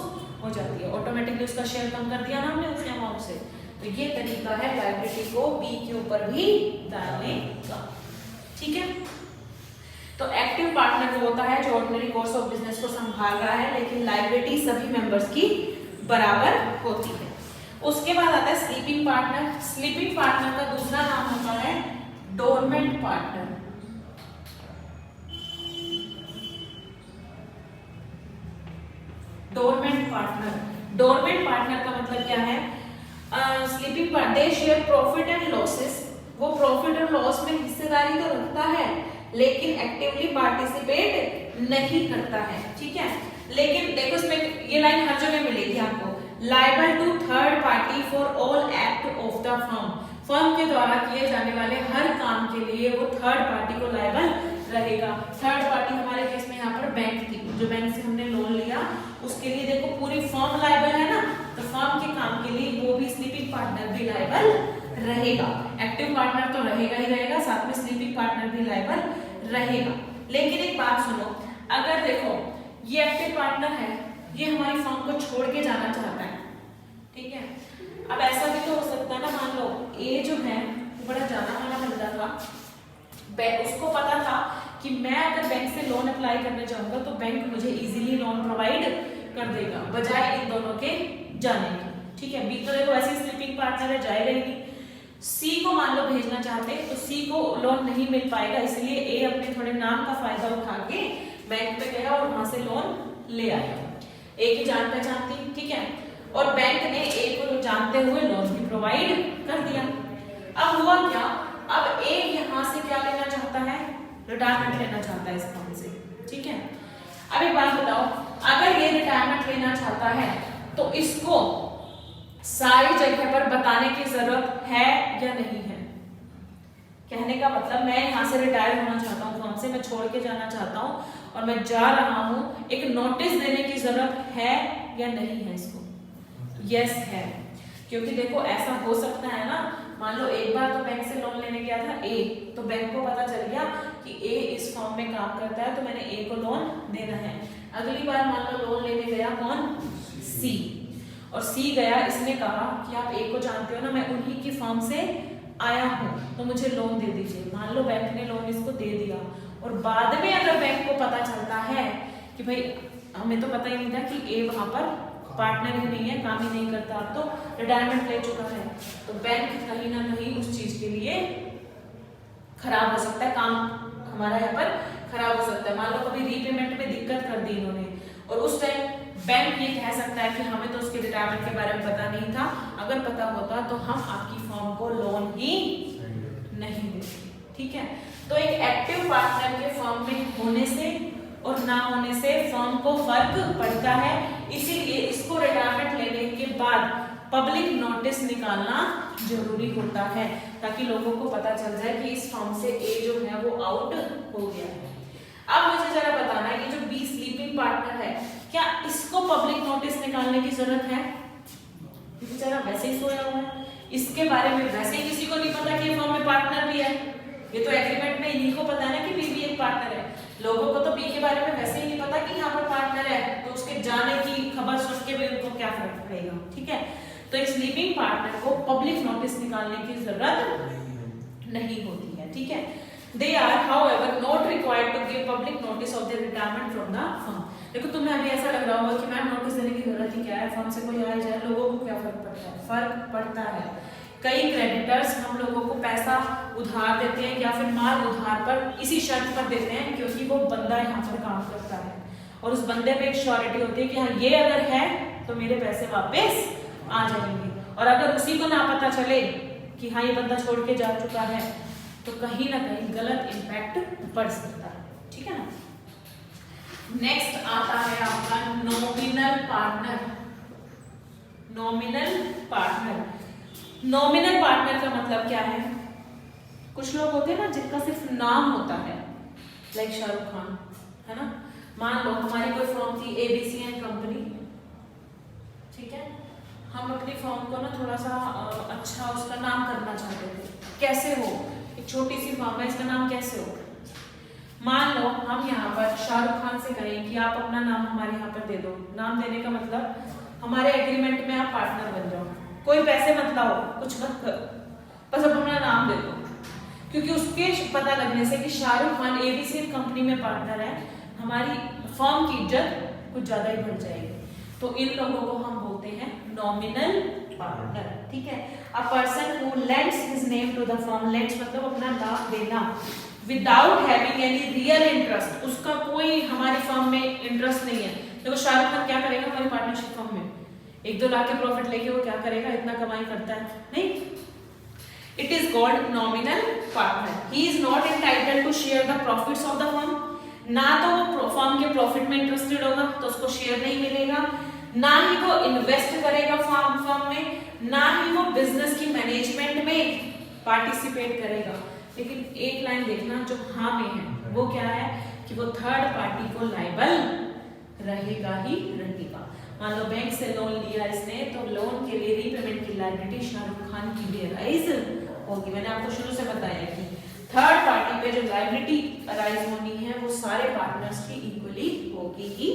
हो जाती है, ऑटोमेटिकली उसका शेयर कम कर दिया ना हमने उस अमाउंट से। तो ये तरीका है लायबिलिटी को बी के ऊपर भी डालने का, ठीक है। तो एक्टिव पार्टनर वो होता है जो ऑर्डिनरी कोर्स ऑफ बिजनेस को संभाल रहा है, लेकिन लायबिलिटी सभी मेंबर्स की बराबर होती है। उसके बाद आता है स्लीपिंग पार्टनर। स्लीपिंग पार्टनर का दूसरा नाम होता है डोरमेंट पार्टनर। डोरमेंट पार्टनर का मतलब क्या है? Sleeping partner they share profit and losses, वो प्रॉफिट और लॉस में हिस्सेदारी तो रखता है लेकिन एक्टिवली पार्टिसिपेट नहीं करता है, ठीक है। लेकिन देखो इसमें ये लाइन हर जगह मिलेगी आपको, liable to third party for all act of the firm. Firm के द्वारा किए जाने वाले हर काम के लिए वो थर्ड पार्टी को लायबल रहेगा। थर्ड पार्टी हमारे केस में यहाँ पर बैंक थी, जो बैंक से हमने लोन लिया उसके लिए देखो पूरी फर्म लायबल है ना, तो फर्म के काम के लिए वो भी स्लीपिंग पार्टनर भी लायबल रहेगा। एक्टिव पार्टनर तो रहेगा ही रहेगा, साथ में स्लीपिंग पार्टनर भी लायबल रहेगा। लेकिन एक बात सुनो, अगर देखो ये एक्टिव पार्टनर है, ये हमारी फर्म को छोड़ के जाना चाहता है, ठीक है। अब ऐसा भी तो हो सकता है ना, मान लो ए जो है वो बड़ा जाना माना बंदा था, उसको पता था कि मैं अगर बैंक से लोन अप्लाई करने जाऊंगा तो बैंक मुझे इजीली लोन प्रोवाइड कर देगा बजाय इन दोनों के जाने के, ठीक है। बी तो देखो वैसे स्लीपिंग पार्टनर है, जाएगा ही नहीं। सी को मान लो भेजना चाहते तो सी को लोन नहीं मिल पाएगा, इसलिए ए अपने थोड़े नाम का फायदा उठा के बैंक पे गया और वहां से लोन ले आया। ए की जान पहचान थी, ठीक है, और बैंक ने ए को जानते हुए लोन भी प्रोवाइड कर दिया। अब हुआ क्या, अब ए यहाँ से क्या लेना चाहता है, रिटायरमेंट लेना चाहता है इस फर्म से, ठीक है। अब एक बात बताओ, अगर ये रिटायरमेंट लेना चाहता है तो इसको सारी जगह पर बताने की जरूरत है या नहीं है? कहने का मतलब मैं यहाँ से रिटायर होना चाहता हूँ फर्म से, मैं छोड़ के जाना चाहता हूँ और मैं जा रहा हूँ, एक नोटिस देने की जरूरत है या नहीं है इसको? यस है, क्योंकि देखो ऐसा हो सकता है ना, मान लो एक बार तो बैंक से लोन लेने गया था ए, तो बैंक को पता चल गया कि ए इस फर्म में काम करता है तो मैंने ए को लोन देना है। अगली बार मान लो लोन लेने गया कौन? सी, और सी गया, इसने कहा कि आप ए को जानते हो ना, मैं उन्हीं की फर्म से आया हूँ तो मुझे लोन दे दीजिए। मान लो बैंक ने लोन इसको दे दिया और बाद में अगर बैंक को पता चलता है कि भाई हमें तो पता ही नहीं था कि ए वहां पर पार्टनर ही नहीं है, काम ही नहीं करता, अब तो रिटायरमेंट ले चुका है, तो बैंक कहीं ना कहीं उस चीज के लिए खराब हो सकता है, काम हमारा यहाँ पर खराब हो सकता है। मान लो कभी रीपेमेंट में दिक्कत कर दी इन्होंने और उस टाइम बैंक ये कह सकता है कि हमें तो उसके रिटायरमेंट के बारे में पता नहीं था, अगर पता होता तो हम आपकी फर्म को लोन ही नहीं देते। ठीक है, तो एक एक्टिव पार्टनर के फर्म में होने से और ना होने से फर्म को फर्क पड़ता है, इसीलिए इसको रिटायरमेंट लेने के बाद पब्लिक नोटिस निकालना जरूरी होता है ताकि लोगों को पता चल जाए कि इस फर्म से ए जो है वो आउट हो गया है। अब मुझे जरा बताना है, ये जो बी स्लीपिंग पार्टनर है, क्या इसको पब्लिक नोटिस निकालने की जरूरत है? बेचारा वैसे ही सोया हुआ है, इसके बारे में वैसे ही किसी को नहीं पता कि ये फर्म में पार्टनर भी है, ये तो एग्रीमेंट में इन्हीं को पता है ना कि बी भी एक पार्टनर है। लोगों को तो बी के बारे में वैसे ही नहीं पता कि यहाँ पर पार्टनर है, तो उसके जाने की खबर सुन के भी उनको क्या फर्क पड़ेगा। ठीक है, तो एक स्लीपिंग पार्टनर को पब्लिक नोटिस निकालने की जरूरत नहीं होती है। ठीक है, they are however not required to give public notice of their retirement from the firm। देखो तुम्हें अभी ऐसा लग रहा होगा कि मैम नोटिस देने की जरूरत ही क्या है, फर्म से कोई आ जाए, लोगों को क्या फर्क पड़ता है? फर्क पड़ता है। कई क्रेडिटर्स हम लोगों को पैसा उधार देते हैं या फिर माल उधार पर इसी शर्त पर देते हैं क्योंकि वो बंदा यहाँ पर काम करता है और उस बंदे पे एक श्योरिटी होती है कि हाँ ये अगर है तो मेरे पैसे वापस आ जाएंगे, और अगर उसी को ना पता चले कि हाँ ये बंदा छोड़ के जा चुका है तो कहीं ना कहीं गलत इम्पैक्ट पड़ सकता है। ठीक है ना, नेक्स्ट आता है आपका nominal partner. Nominal partner, nominal partner का मतलब क्या है? कुछ लोग होते हैं ना जिनका सिर्फ नाम होता है, लाइक शाहरुख खान है ना। मान लो हमारी कोई फर्म थी ABC एंड कंपनी, ठीक है, हम अपनी फर्म को ना थोड़ा सा अच्छा उसका नाम करना चाहते थे। कैसे हो? एक छोटी सी फर्म है, इसका नाम कैसे हो? मान लो हम यहाँ पर शाहरुख खान से कहें कि आप अपना नाम हमारे यहाँ पर दे दो। नाम देने का मतलब हमारे एग्रीमेंट में आप पार्टनर बन जाओ, कोई पैसे मत लाओ, कुछ मत करो, बस अब अपना नाम दे दो, क्योंकि उसके पता लगने से कि शाहरुख खान ABC कंपनी में पार्टनर है, हमारी फर्म की इज्जत कुछ ज्यादा ही बढ़ जाएगी। तो इन लोगों को हम बोलते हैं नॉमिनल पार्टनर। ठीक है, a person who lends his name to the firm, lends मतलब अपना नाम देना, without having any real interest, उसका कोई हमारी फर्म में इंटरेस्ट नहीं है। देखो शाहरुख खान क्या करेगा हमारी पार्टनरशिप फर्म में? 1-2 लाख के प्रॉफिट लेके वो क्या करेगा? इतना कमाई करता है नहीं। It is called nominal partner. He is not entitled to share the profits of the firm, ना तो वो फर्म के प्रॉफिट में इंटरेस्टेड होगा तो उसको शेयर नहीं मिलेगा, ना ही वो इन्वेस्ट करेगा फर्म में, ना ही वो बिजनेस की मैनेजमेंट में पार्टिसिपेट करेगा। लेकिन एक लाइन देखना जो हाँ में है वो क्या है कि वो थर्ड पार्टी को लायबल रहेगा ही रहेगा। मान लो बैंक से लोन लिया इसने, तो लोन के लिए रीपेमेंट की लायबिलिटी शाहरुख खान की भी अराइज होगी। मैंने आपको शुरू से बताया कि थर्ड पार्टी पे जो लायबिलिटी अराइज होनी है वो सारे पार्टनर्स की इक्वली होगी ही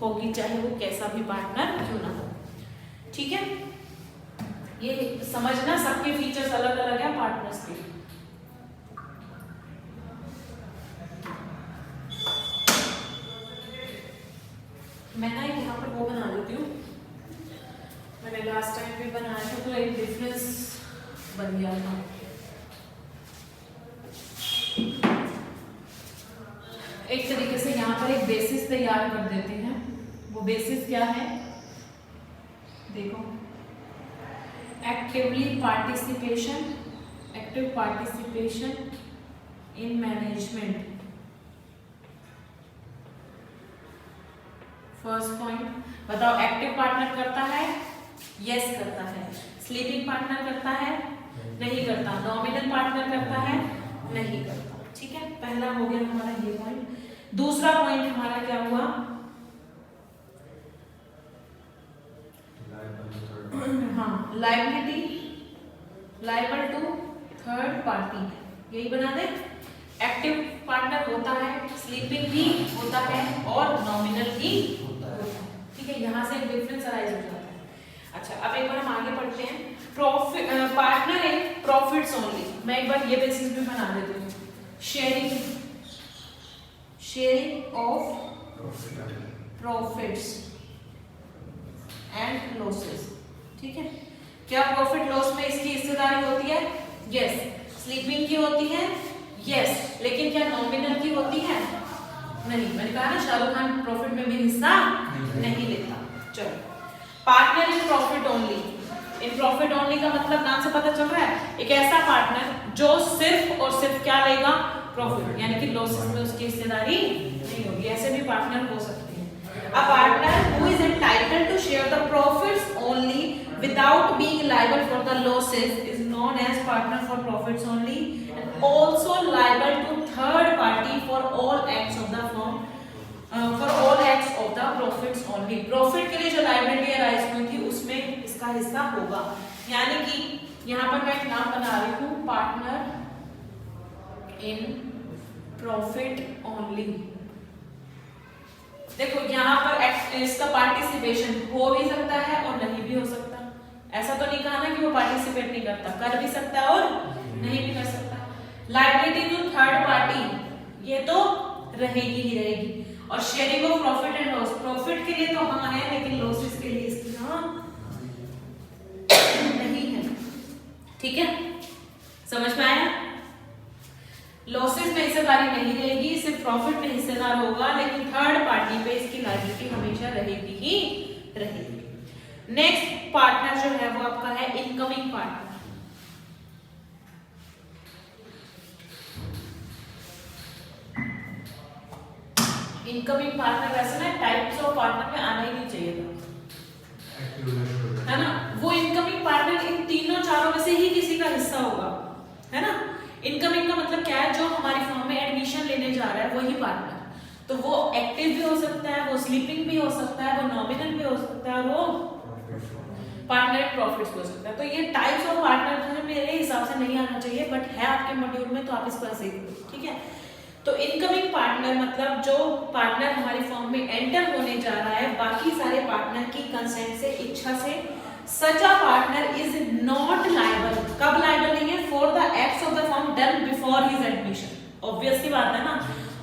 होगी, चाहे वो कैसा भी पार्टनर क्यों ना हो। ठीक है, ये समझना, सबके फीचर्स अलग अलग है पार्टनर्स के। मैं ना यहाँ पर वो बना देती हूँ, मैंने लास्ट टाइम भी बनाया था तो एक डिफरेंस बन गया था। एक तरीके से यहाँ पर एक बेसिस तैयार कर देते हैं। वो बेसिस क्या है? देखो, active participation in management. First point बताओ, एक्टिव पार्टनर करता है? यस करता है। स्लीपिंग पार्टनर करता है? नहीं करता। नॉमिनल पार्टनर करता है? नहीं करता। ठीक है, पहला हो गया हमारा ये पॉइंट। दूसरा पॉइंट हमारा क्या हुआ? हाँ, liability liable to third party, यही बना दे। एक्टिव पार्टनर होता है, स्लीपिंग भी होता है और नॉमिनल भी होता है। ठीक है, यहाँ से एक डिफरेंस अराइज हो जाता है। अच्छा, अब एक बार हम आगे पढ़ते हैं। Profit partner in profits only, मैं एक बार ये बेसिस भी बना देती हूँ। Sharing of profits and losses. ठीक है, क्या प्रॉफिट लॉस में इसकी हिस्सेदारी होती है? यस। स्लीपिंग की होती है? यस। लेकिन क्या नॉमिनल की होती है? नहीं। मैंने कहा ना शाहरुख खान प्रॉफिट में भी हिस्सा नहीं लेता। चलो, partner in profit only. In profit only का मतलब नाम से पता चल रहा है, एक ऐसा पार्टनर जो सिर्फ और सिर्फ क्या लेगा? प्रॉफिट, यानी कि लॉसेस में उसकी हिस्सेदारी नहीं होगी। ऐसे भी पार्टनर हो सकते हैं। A partner who is entitled to share the profits only without being liable for the losses is known as partner for profits only, and also liable to third party for all acts of the firm, for all acts of the profits only. Profit के लिए जो liability arise हुई थी उसमें इसका हिस्सा होगा। यानी कि यहाँ पर मैं एक नाम बना रही हूँ, पार्टनर इन प्रॉफिट ओनली। देखो यहाँ पर इसका पार्टिसिपेशन हो भी सकता है और नहीं भी हो सकता। ऐसा तो नहीं कहा ना कि वो पार्टिसिपेट नहीं करता, कर भी सकता है और नहीं भी कर सकता। लायबिलिटी टू थर्ड पार्टी, ये तो रहेगी ही रहेगी। और sharing of profit and loss, profit के लिए तो हाँ है, लेकिन लॉसेस के लिए इसकी हाँ नहीं है। ठीक है, समझ में आया? लॉसेस में हिस्सेदारी नहीं रहेगी, सिर्फ प्रॉफिट में हिस्सेदार होगा, लेकिन थर्ड पार्टी पे इसकी लायबिलिटी हमेशा रहेगी ही रहेगी। नेक्स्ट पार्टनर जो है वो आपका है इनकमिंग पार्टनर। इनकमिंग पार्टनर वैसे ना टाइप्स ऑफ पार्टनर में आना ही नहीं चाहिए था, है ना? वो इनकमिंग पार्टनर इन तीनों चारों में से ही किसी का हिस्सा होगा, है ना? इनकमिंग का मतलब क्या है? जो हमारी फर्म में एडमिशन लेने जा रहा है वही पार्टनर। तो वो एक्टिव भी हो सकता है, वो स्लीपिंग भी हो सकता है, वो नॉमिनल भी हो सकता है, वो पार्टनर प्रॉफिट्स हो सकता है। तो ये टाइप्स ऑफ पार्टनर मेरे हिसाब से नहीं आना चाहिए, बट है आपके मॉड्यूल में, तो आप इसको ऐसे ही करो। ठीक है, तो इनकमिंग पार्टनर मतलब जो पार्टनर हमारी फर्म में एंटर होने जा रहा है बाकी सारे पार्टनर की कंसेंट से, इच्छा से। Such a partner is not liable, कब लायबल नहीं है? For the acts of the firm done before his admission. Obvious सी बात है ना,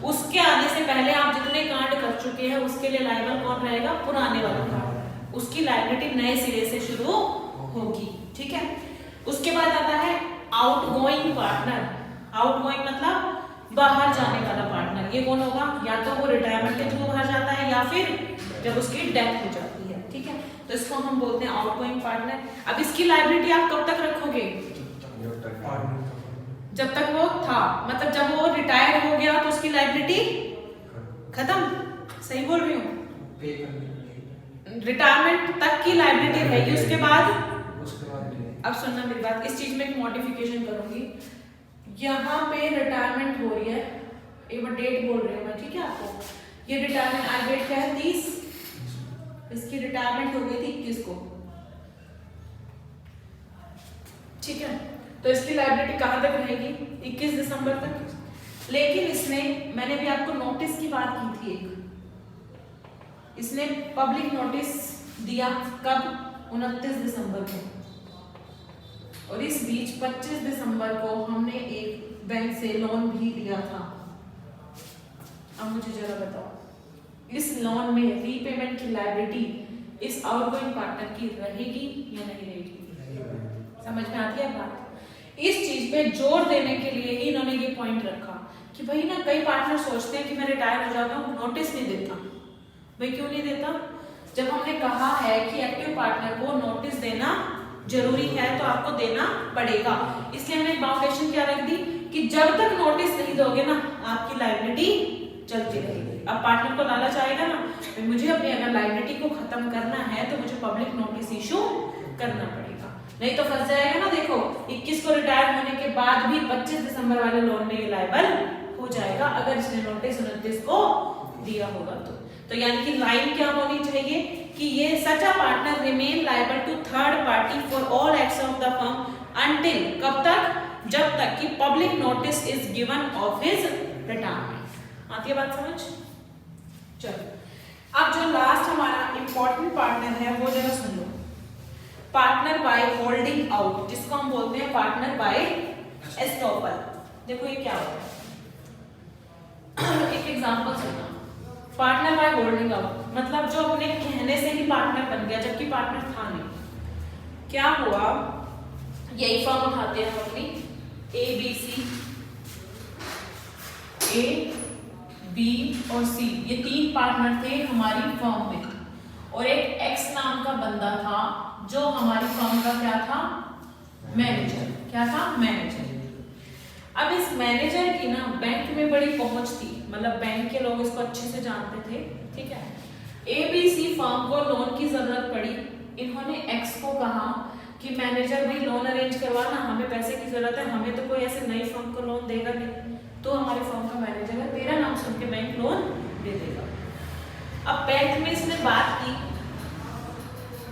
उसके आने से पहले आप जितने कांड कर चुके हैं उसके लिए लायबल कौन रहेगा? पुराने वाला पार्टनर। उसकी लायबिलिटी नए सिरे से शुरू होगी। ठीक है, उसके बाद आता है आउटगोइंग पार्टनर। आउटगोइंग मतलब बाहर जाने वाला पार्टनर। ये कौन होगा? या तो वो रिटायरमेंट के थ्रू बाहर जाता है या फिर जब उसकी डेथ हो जाती है। ठीक है, तो इसको हम बोलते हैं आउटगोइंग पार्टनर। अब इसकी लायबिलिटी आप कब तक रखोगे? जब तक वो था, मतलब जब वो रिटायर हो गया तो उसकी लायबिलिटी खत्म। सही बोल रही हूँ? रिटायरमेंट तक की लायबिलिटी रहेगी, उसके बाद अब सुनना मेरी बात, इस चीज में एक मॉडिफिकेशन करूंगी। यहाँ पे रिटायरमेंट हो रही है, एक बार डेट बोल रही हूँ मैं, ठीक है आपको। ये रिटायरमेंट आज डेट क्या है? 30। इसकी रिटायरमेंट हो गई थी 21 को। ठीक है, तो इसकी लायबिलिटी कहाँ तक रहेगी? 21 दिसंबर तक। लेकिन इसने, मैंने भी आपको नोटिस की बात की थी एक, इसने पब्लिक नोटिस दिया कब? 29 दिसंबर को। और इस बीच 25 दिसंबर को हमने एक बैंक से लोन भी लिया था। अब मुझे जरा बताओ, इस लोन में रीपेमेंट की लायबिलिटी इस आउटगोइंग पार्टनर की रहेगी या नहीं रहेगी? समझ में आती है बात? इस चीज पे जोर देने के लिए ही इन्होंने ये पॉइंट रखा कि भाई ना, कई पार्टनर सोचते हैं कि मैं रिटायर हो जाता हूँ, नोटिस नहीं देता। भाई क्यों नहीं देता? जब हमने कहा है कि एक्टिव पार्टनर को नोटिस देना जरूरी है तो आपको देना पड़ेगा। इसलिए हमने बाउंडेशन क्या रख दी कि जब तक नोटिस नहीं दोगे ना, आपकी लायबिलिटी चलती रहेगी। अब पार्टनर को लालच आएगा ना, मुझे अपनी अगर लायबिलिटी को खत्म करना है तो मुझे पब्लिक नोटिस इशू करना पड़ेगा। नहीं तो फंस जाएगा ना। देखो 21 को रिटायर होने के बाद भी 25 दिसंबर वाले लोन में ये लायबल हो जाएगा अगर इसने नोटिस 29 को दिया होगा तो यानी कि लाइन क्या होनी चाहिए कि ये such a partner remain liable to third party for all acts of the firm until, कब तक, जब तक कि public notice is given of his retirement. आती है बात समझ? चलो अब जो लास्ट हमारा इंपॉर्टेंट पार्टनर है वो जरा सुन लो। पार्टनर बाय होल्डिंग आउट, जिसको हम बोलते हैं पार्टनर बाय एस्टॉपल। देखो ये क्या होता है, एक एग्जांपल सुनना। पार्टनर बाय होल्डिंग आउट मतलब जो अपने कहने से ही पार्टनर बन गया जबकि पार्टनर था नहीं। क्या हुआ, यही फॉर्म उठाते हैं हम अपनी ABC, A, B और C, ये 3 पार्टनर थे हमारी फर्म में और एक X नाम का बंदा था जो हमारी फर्म का क्या था, मैनेजर। क्या था, मैनेजर। अब इस मैनेजर की ना बैंक में बड़ी पहुंच थी, मतलब बैंक के लोग इसको अच्छे से जानते थे, ठीक है। ABC फर्म को लोन की जरूरत पड़ी, इन्होंने X को कहा कि मैनेजर भाई लोन अरेंज करवाना, हमें पैसे की जरूरत है, हमें तो कोई ऐसे नई फर्म को लोन देगा नहीं, तो हमारे फर्म का मैनेजर है, तेरा नाम सुन के बैंक लोन दे देगा। अब बैंक में इसने बात की,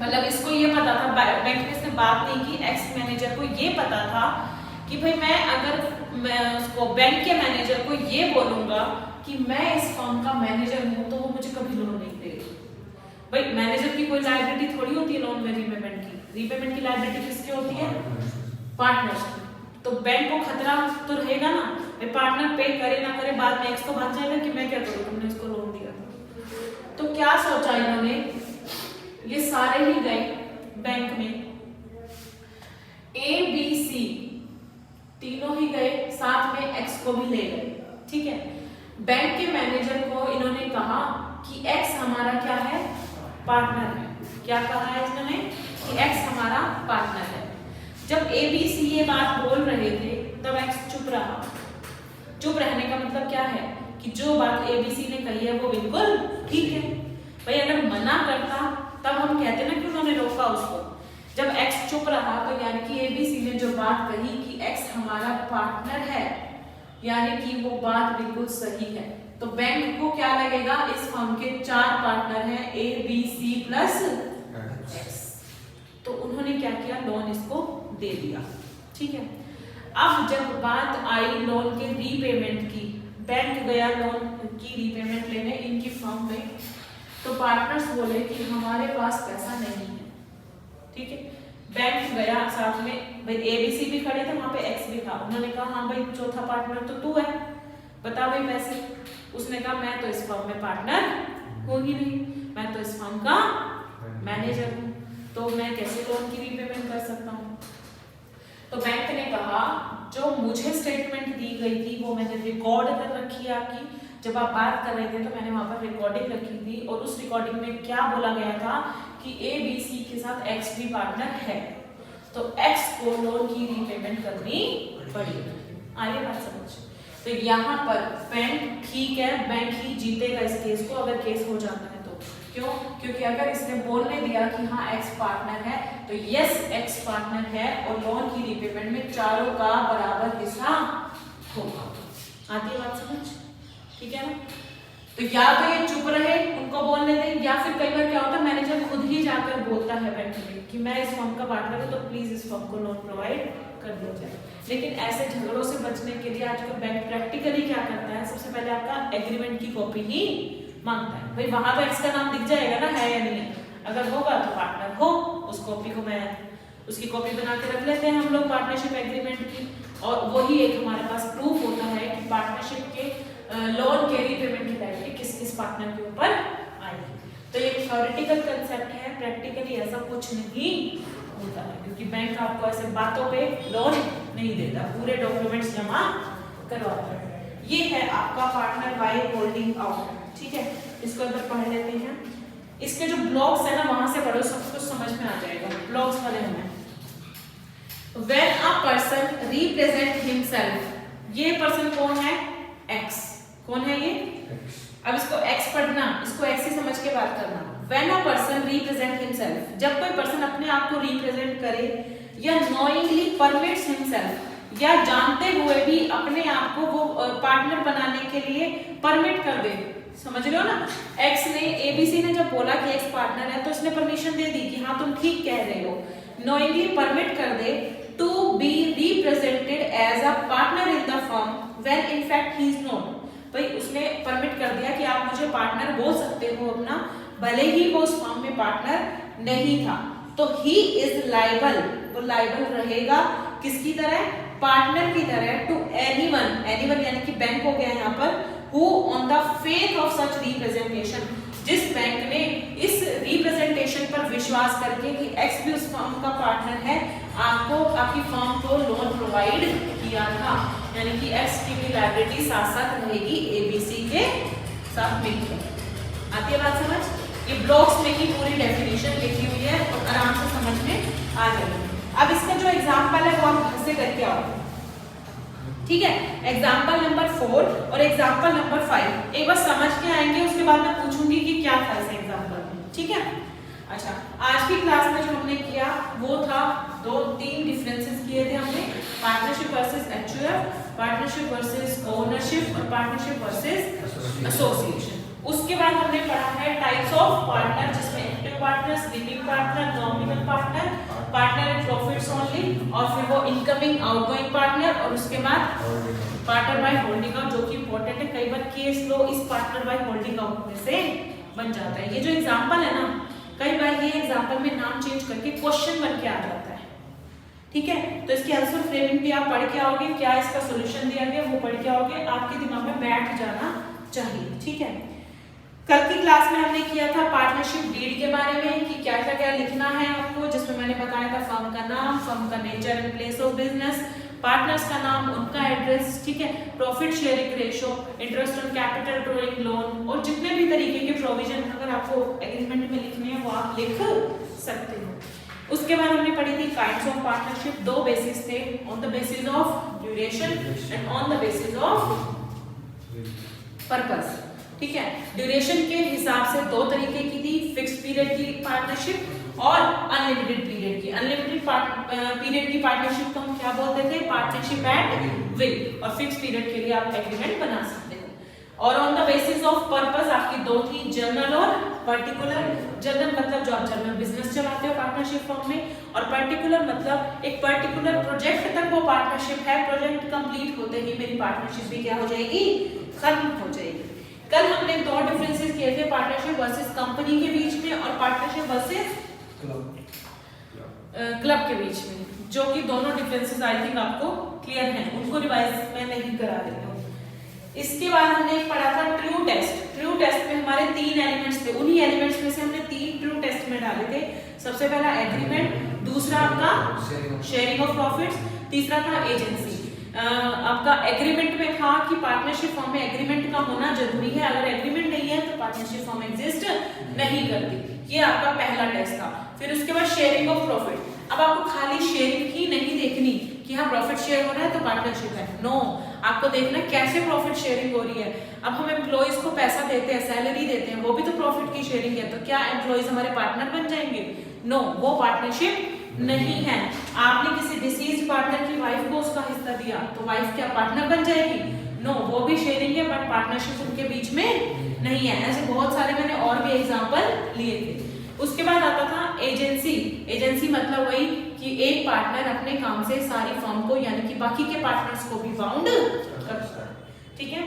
मतलब इसको ये पता था, बैंक में इसने बात नहीं की, एक्स मैनेजर को ये पता था कि भाई मैं उसको बैंक के मैनेजर को ये बोलूंगा कि मैं इस फर्म का मैनेजर हूं तो वो मुझे कभी लोन नहीं देगा। भाई मैनेजर की कोई लायबिलिटी थोड़ी होती है लोन में रीपेमेंट की लायबिलिटी किसकी होती है, पार्टनरशिप। तो बैंक को खतरा तो रहेगा ना, भाई पार्टनर पे करे ना करे बाद में एक्स को भाग जाएगा कि मैं क्या करूं, तुमने उसको लोन दिया था। तो क्या सोचा इन्होंने, ये सारे ही गए बैंक में, ABC तीनों ही गए, साथ में एक्स को भी ले गए, ठीक है। बैंक के मैनेजर को इन्होंने कहा कि एक्स हमारा क्या है, पार्टनर है। क्या कहा है इन्होंने कि एक्स हमारा पार्टनर है। जब ABC ये बात बोल रहे थे तब एक्स चुप रहा। चुप रहने का मतलब क्या है कि जो बात ABC ने कही है वो बिल्कुल ठीक है। भाई अगर मना करता तब हम कहते ना कि उन्होंने रोका उसको। जब एक्स चुप रहा तो यानी कि ABC ने जो बात कही कि एक्स हमारा पार्टनर है, यानी कि वो बात बिल्कुल सही है। तो बैंक को क्या लगेगा, इस फर्म के 4 पार्टनर हैं ABC प्लस एक्स, तो उन्होंने क्या किया, लोन इसको दे दिया, ठीक है। अब जब बात आई लोन के रीपेमेंट की, बैंक गया लोन की रीपेमेंट लेने इनकी फर्म में, तो पार्टनर्स बोले कि हमारे पास पैसा नहीं है, ठीक है। बैंक गया, साथ में भाई ABC भी खड़े थे, वहां पे एक्स भी था, उन्होंने कहा हाँ भाई चौथा पार्टनर तो तू है, बता भाई पैसे। उसने कहा मैं तो इस फर्म में पार्टनर हूँ ही नहीं, मैं तो इस फर्म का मैनेजर हूँ, तो मैं कैसे लोन की रीपेमेंट कर सकता हूँ। तो बैंक ने कहा जो मुझे स्टेटमेंट दी गई थी वो मैंने रिकॉर्ड कर रखी है आपकी, जब आप बात कर रहे थे तो मैंने वहां पर रिकॉर्डिंग रखी थी और उस रिकॉर्डिंग में क्या बोला गया था कि ABC के साथ एक्स भी पार्टनर है, तो एक्स को लोन की रीपेमेंट करनी पड़ेगी। आगे बात समझ। तो यहाँ पर बैंक ठीक है, बैंक ही जीतेगा इस केस को अगर केस हो जाता है तो। क्यों? क्योंकि अगर इसने बोलने दिया कि हाँ एक्स पार्टनर है तो यस एक्स पार्टनर है और लोन की रीपेमेंट में चारों का बराबर हिस्सा होगा। आती है बात समझ? ठीक है ना। तो या तो ये चुप रहे, उनको बोलने दें, या फिर कई बार क्या होता है मैनेजर खुद ही जाकर बोलता है बैंक में कि मैं इस फर्म का पार्टनर हूं तो प्लीज इस फर्म को लोन प्रोवाइड कर दिया जाए। लेकिन ऐसे झगड़ों से बचने के लिए आजकल बैंक प्रैक्टिकली क्या करता है, सबसे पहले आपका एग्रीमेंट की कॉपी ही मांगता है। भाई वहां तो एक्स का नाम दिख जाएगा ना, है या नहीं है, अगर होगा तो पार्टनर हो, उस कॉपी को मैं उसकी कॉपी बना के रख लेते हैं हम लोग पार्टनरशिप एग्रीमेंट की, और वही एक हमारे पास प्रूफ होता है कि पार्टनरशिप के लोन के रीपेमेंट की लायबिलिटी किस किस पार्टनर के ऊपर आएगी। तो ये थ्योरेटिकल कंसेप्ट है, प्रैक्टिकली ऐसा कुछ नहीं होता है, क्योंकि बैंक आपको ऐसे बातों पे लोन नहीं देता, पूरे डॉक्यूमेंट्स जमा करवाता है। ये है आपका पार्टनर बाय होल्डिंग आउट, ठीक है। इसको अगर पढ़ लेते हैं, इसके जो ब्लॉक्स है ना वहां से पढ़ो, सब कुछ समझ में आ जाएगा। ब्लॉक्स वाले हमें when a person represent himself, ये पर्सन कौन है, एक्स। कौन है ये, अब इसको एक्स पढ़ना, इसको एक्स ही समझ के बात करना। When a person represent himself, जब कोई पर्सन अपने आप को रिप्रेजेंट करे या नोइंगली परमिट्स हिमसेल्फ, या जानते हुए भी अपने आप को वो पार्टनर बनाने के लिए परमिट कर दे। समझ रहे हो ना, एक्स ने एबीसी ने जब बोला कि एक्स पार्टनर है तो उसने परमिशन दे दी कि हाँ तुम ठीक कह रहे हो, नोइंगली परमिट कर दे to be represented as a partner in the firm when in fact he is not. भाई उसने परमिट कर दिया कि आप मुझे पार्टनर बोल सकते हो अपना, भले ही वो उस फर्म में पार्टनर नहीं था, तो ही इज लायबल, वो लायबल रहेगा किसकी तरह, पार्टनर की तरह, टू एनीवन, एनीवन यानी कि बैंक हो गया यहाँ पर, who on the faith of such representation, जिस बैंक ने इस रिप्रेजेंटेशन पर विश्वास करके कि एक्स भी उस फर्म का पार्टनर है, आपको आपकी फर्म को लोन प्रोवाइड किया था, यानी कि एक्स की भी लायबिलिटी साथ साथ रहेगी एबीसी के साथ मिलकर। आती है बात समझ? ये ब्लॉक्स में ही पूरी डेफिनेशन लिखी हुई है और आराम से समझ में आ जाएगी। अब इसका जो एग्जांपल है वो आप घर से करके आओ, ठीक है? एग्जांपल नंबर 4 और एग्जांपल नंबर 5 एक बार समझ के आएंगे, उसके बाद मैं पूछूंगी कि क्या था इस एग्जांपल में, ठीक है? अच्छा, आज की क्लास में जो हमने किया वो था 2-3 डिफरेंसेस किए थे हमने, partnership versus HUF, partnership versus ownership और पार्टनरशिप वर्सेस एसोसिएशन। उसके बाद हमने पढ़ा है टाइप्स ऑफ पार्टनर, जिसमें active partner, sleeping partner, nominal partner, partner in profits only, और फिर वो इनकमिंग आउटगोइंग पार्टनर, और उसके बाद पार्टनर बाय होल्डिंग आउट, जो कि इंपॉर्टेंट है। कई बार केस लो इस पार्टनर बाय होल्डिंग आउट में से बन जाता है। ये जो एग्जांपल है ना, कई बार ये एग्जांपल में नाम चेंज करके क्वेश्चन बन के आ जाता है, ठीक है? तो इसकी आंसर फ्रेमिंग भी आप पढ़ के आओगे, क्या इसका सॉल्यूशन दिया गया वो पढ़ के आओगे, आपके दिमाग में बैठ जाना चाहिए, ठीक है? कल की क्लास में हमने किया था पार्टनरशिप डीड के बारे में कि क्या क्या लिखना है आपको, जिसमें मैंने बताया था फर्म का नाम, फर्म का nature and place of business, partners का नाम, उनका एड्रेस, ठीक है? Profit sharing ratio, interest on capital drawing loan, और जितने भी तरीके के प्रोविजन अगर आपको एग्रीमेंट में लिखने हैं वो आप लिख सकते हो। उसके बाद हमने पढ़ी थी काइंड्स ऑफ पार्टनरशिप, 2 बेसिस थे, on the basis of duration and on the basis of purpose, ठीक है? ड्यूरेशन के हिसाब से 2 तरीके की थी, फिक्स्ड पीरियड की पार्टनरशिप और अनलिमिटेड पीरियड की। अनलिमिटेड पीरियड की पार्टनरशिप को हम क्या बोलते थे, पार्टनरशिप एट विल, और फिक्स्ड पीरियड के लिए आप एग्रीमेंट बना सकते हो। और on the basis of purpose आपकी 2 थी, जनरल और पर्टिकुलर। जनरल मतलब जो आप जनरल बिजनेस चलाते हो पार्टनरशिप फॉर्म में, और पर्टिकुलर मतलब एक पर्टिकुलर प्रोजेक्ट तक वो पार्टनरशिप है, प्रोजेक्ट कंप्लीट होते ही मेरी पार्टनरशिप भी क्या हो जाएगी, खत्म हो जाएगी। कल हमने 2 डिफरेंसेस किए थे, पार्टनरशिप वर्सेस कंपनी के बीच में और पार्टनरशिप वर्सेस क्लब के बीच में, जो कि दोनों डिफरेंसेस आई थिंक आपको क्लियर हैं, उनको रिवाइज मैं नहीं करा रही हूँ। इसके बाद हमने पढ़ा था ट्रू टेस्ट। ट्रू टेस्ट में हमारे 3 एलिमेंट्स थे, उन्हीं एलिमेंट्स में से हमने 3 ट्रू टेस्ट में डाले थे। सबसे पहला एग्रीमेंट, दूसरा आपका शेयरिंग ऑफ प्रॉफिट्स, तीसरा था एजेंसी। आपका एग्रीमेंट में था कि पार्टनरशिप फॉर्म में एग्रीमेंट का होना जरूरी है, अगर एग्रीमेंट नहीं है तो पार्टनरशिप फॉर्म एग्जिस्ट नहीं करती। ये आपका पहला टेस्ट था। फिर उसके बाद शेयरिंग ऑफ प्रॉफिट। अब आपको खाली शेयरिंग ही नहीं देखनी कि हाँ प्रॉफिट शेयर हो रहा है तो पार्टनरशिप है, नो, आपको देखना कैसे प्रॉफिट शेयरिंग हो रही है। अब हम एम्प्लॉइज को पैसा देते हैं, सैलरी देते हैं, वो भी तो प्रॉफिट की शेयरिंग है, तो क्या एम्प्लॉइज हमारे पार्टनर बन जाएंगे? नो, वो पार्टनरशिप नहीं है। आपने किसी डिसीज्ड पार्टनर की वाइफ को उसका हिस्सा दिया तो वाइफ क्या पार्टनर बन जाएगी? नो, वो भी शेयरिंग है बट पार्टनरशिप उनके बीच में नहीं है। ऐसे बहुत सारे मैंने और भी एग्जांपल लिए थे। उसके बाद आता था एजेंसी। एजेंसी मतलब वही कि एक पार्टनर अपने काम से सारी फर्म को यानी कि बाकी के पार्टनर्स को भी बाउंड करता है, ठीक है?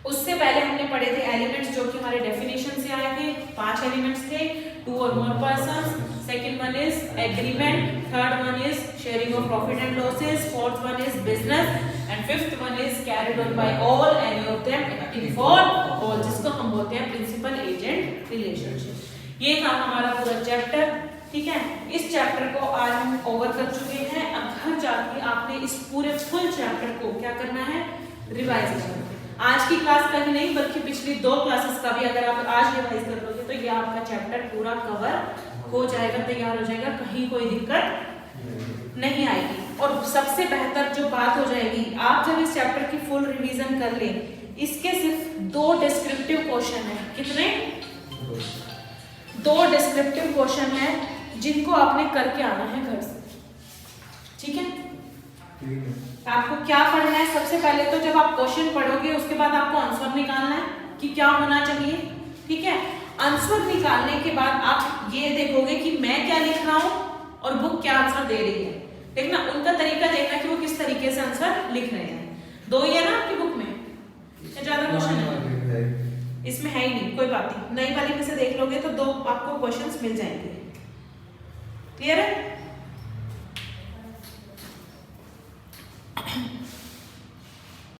उससे पहले हमने पढ़े थे एलिमेंट्स, जो कि हमारे डेफिनेशन से आए थे। 5 एलिमेंट्स थे, 2 or more persons, second one is agreement, third one is sharing of profit and losses, fourth one is business and fifth one is carried on by all any of them acting for all, जिसको हम बोलते हैं principal agent relationship. ये था हमारा पूरा chapter, ठीक है? इस चैप्टर को आज हम ओवर कर चुके हैं। अब घर जाके आपने इस पूरे फुल चैप्टर को क्या करना है, रिवाइज करना है। आज की क्लास का ही नहीं बल्कि पिछली 2 क्लासेस का भी अगर आप आज रिवाइज कर लोगे तो ये आपका चैप्टर पूरा कवर हो जाएगा, तैयार हो जाएगा, कहीं कोई दिक्कत नहीं आएगी। और सबसे बेहतर जो बात हो जाएगी, आप जब इस चैप्टर की फुल रिवीजन कर लें, इसके सिर्फ 2 डिस्क्रिप्टिव क्वेश्चन है। कितने? 2 डिस्क्रिप्टिव क्वेश्चन है जिनको आपने करके आना है घर से। ठीक है। ठीक है। आपको क्या पढ़ना है, सबसे पहले तो जब आप क्वेश्चन पढ़ोगे उसके बाद आपको आंसर निकालना है कि क्या होना चाहिए। ठीक है, आंसर निकालने के बाद आप ये देखोगे कि मैं क्या लिख रहा हूं और बुक क्या आंसर दे रही है। देखना उनका तरीका देखना कि वो किस तरीके से आंसर लिख रहे हैं। दो ही है ना आपकी बुक में, या ज्यादा क्वेश्चन है? इसमें है ही नहीं, कोई बात नहीं, नई वाली में से देख लोगे तो दो आपको क्वेश्चंस मिल जाएंगे। क्लियर है?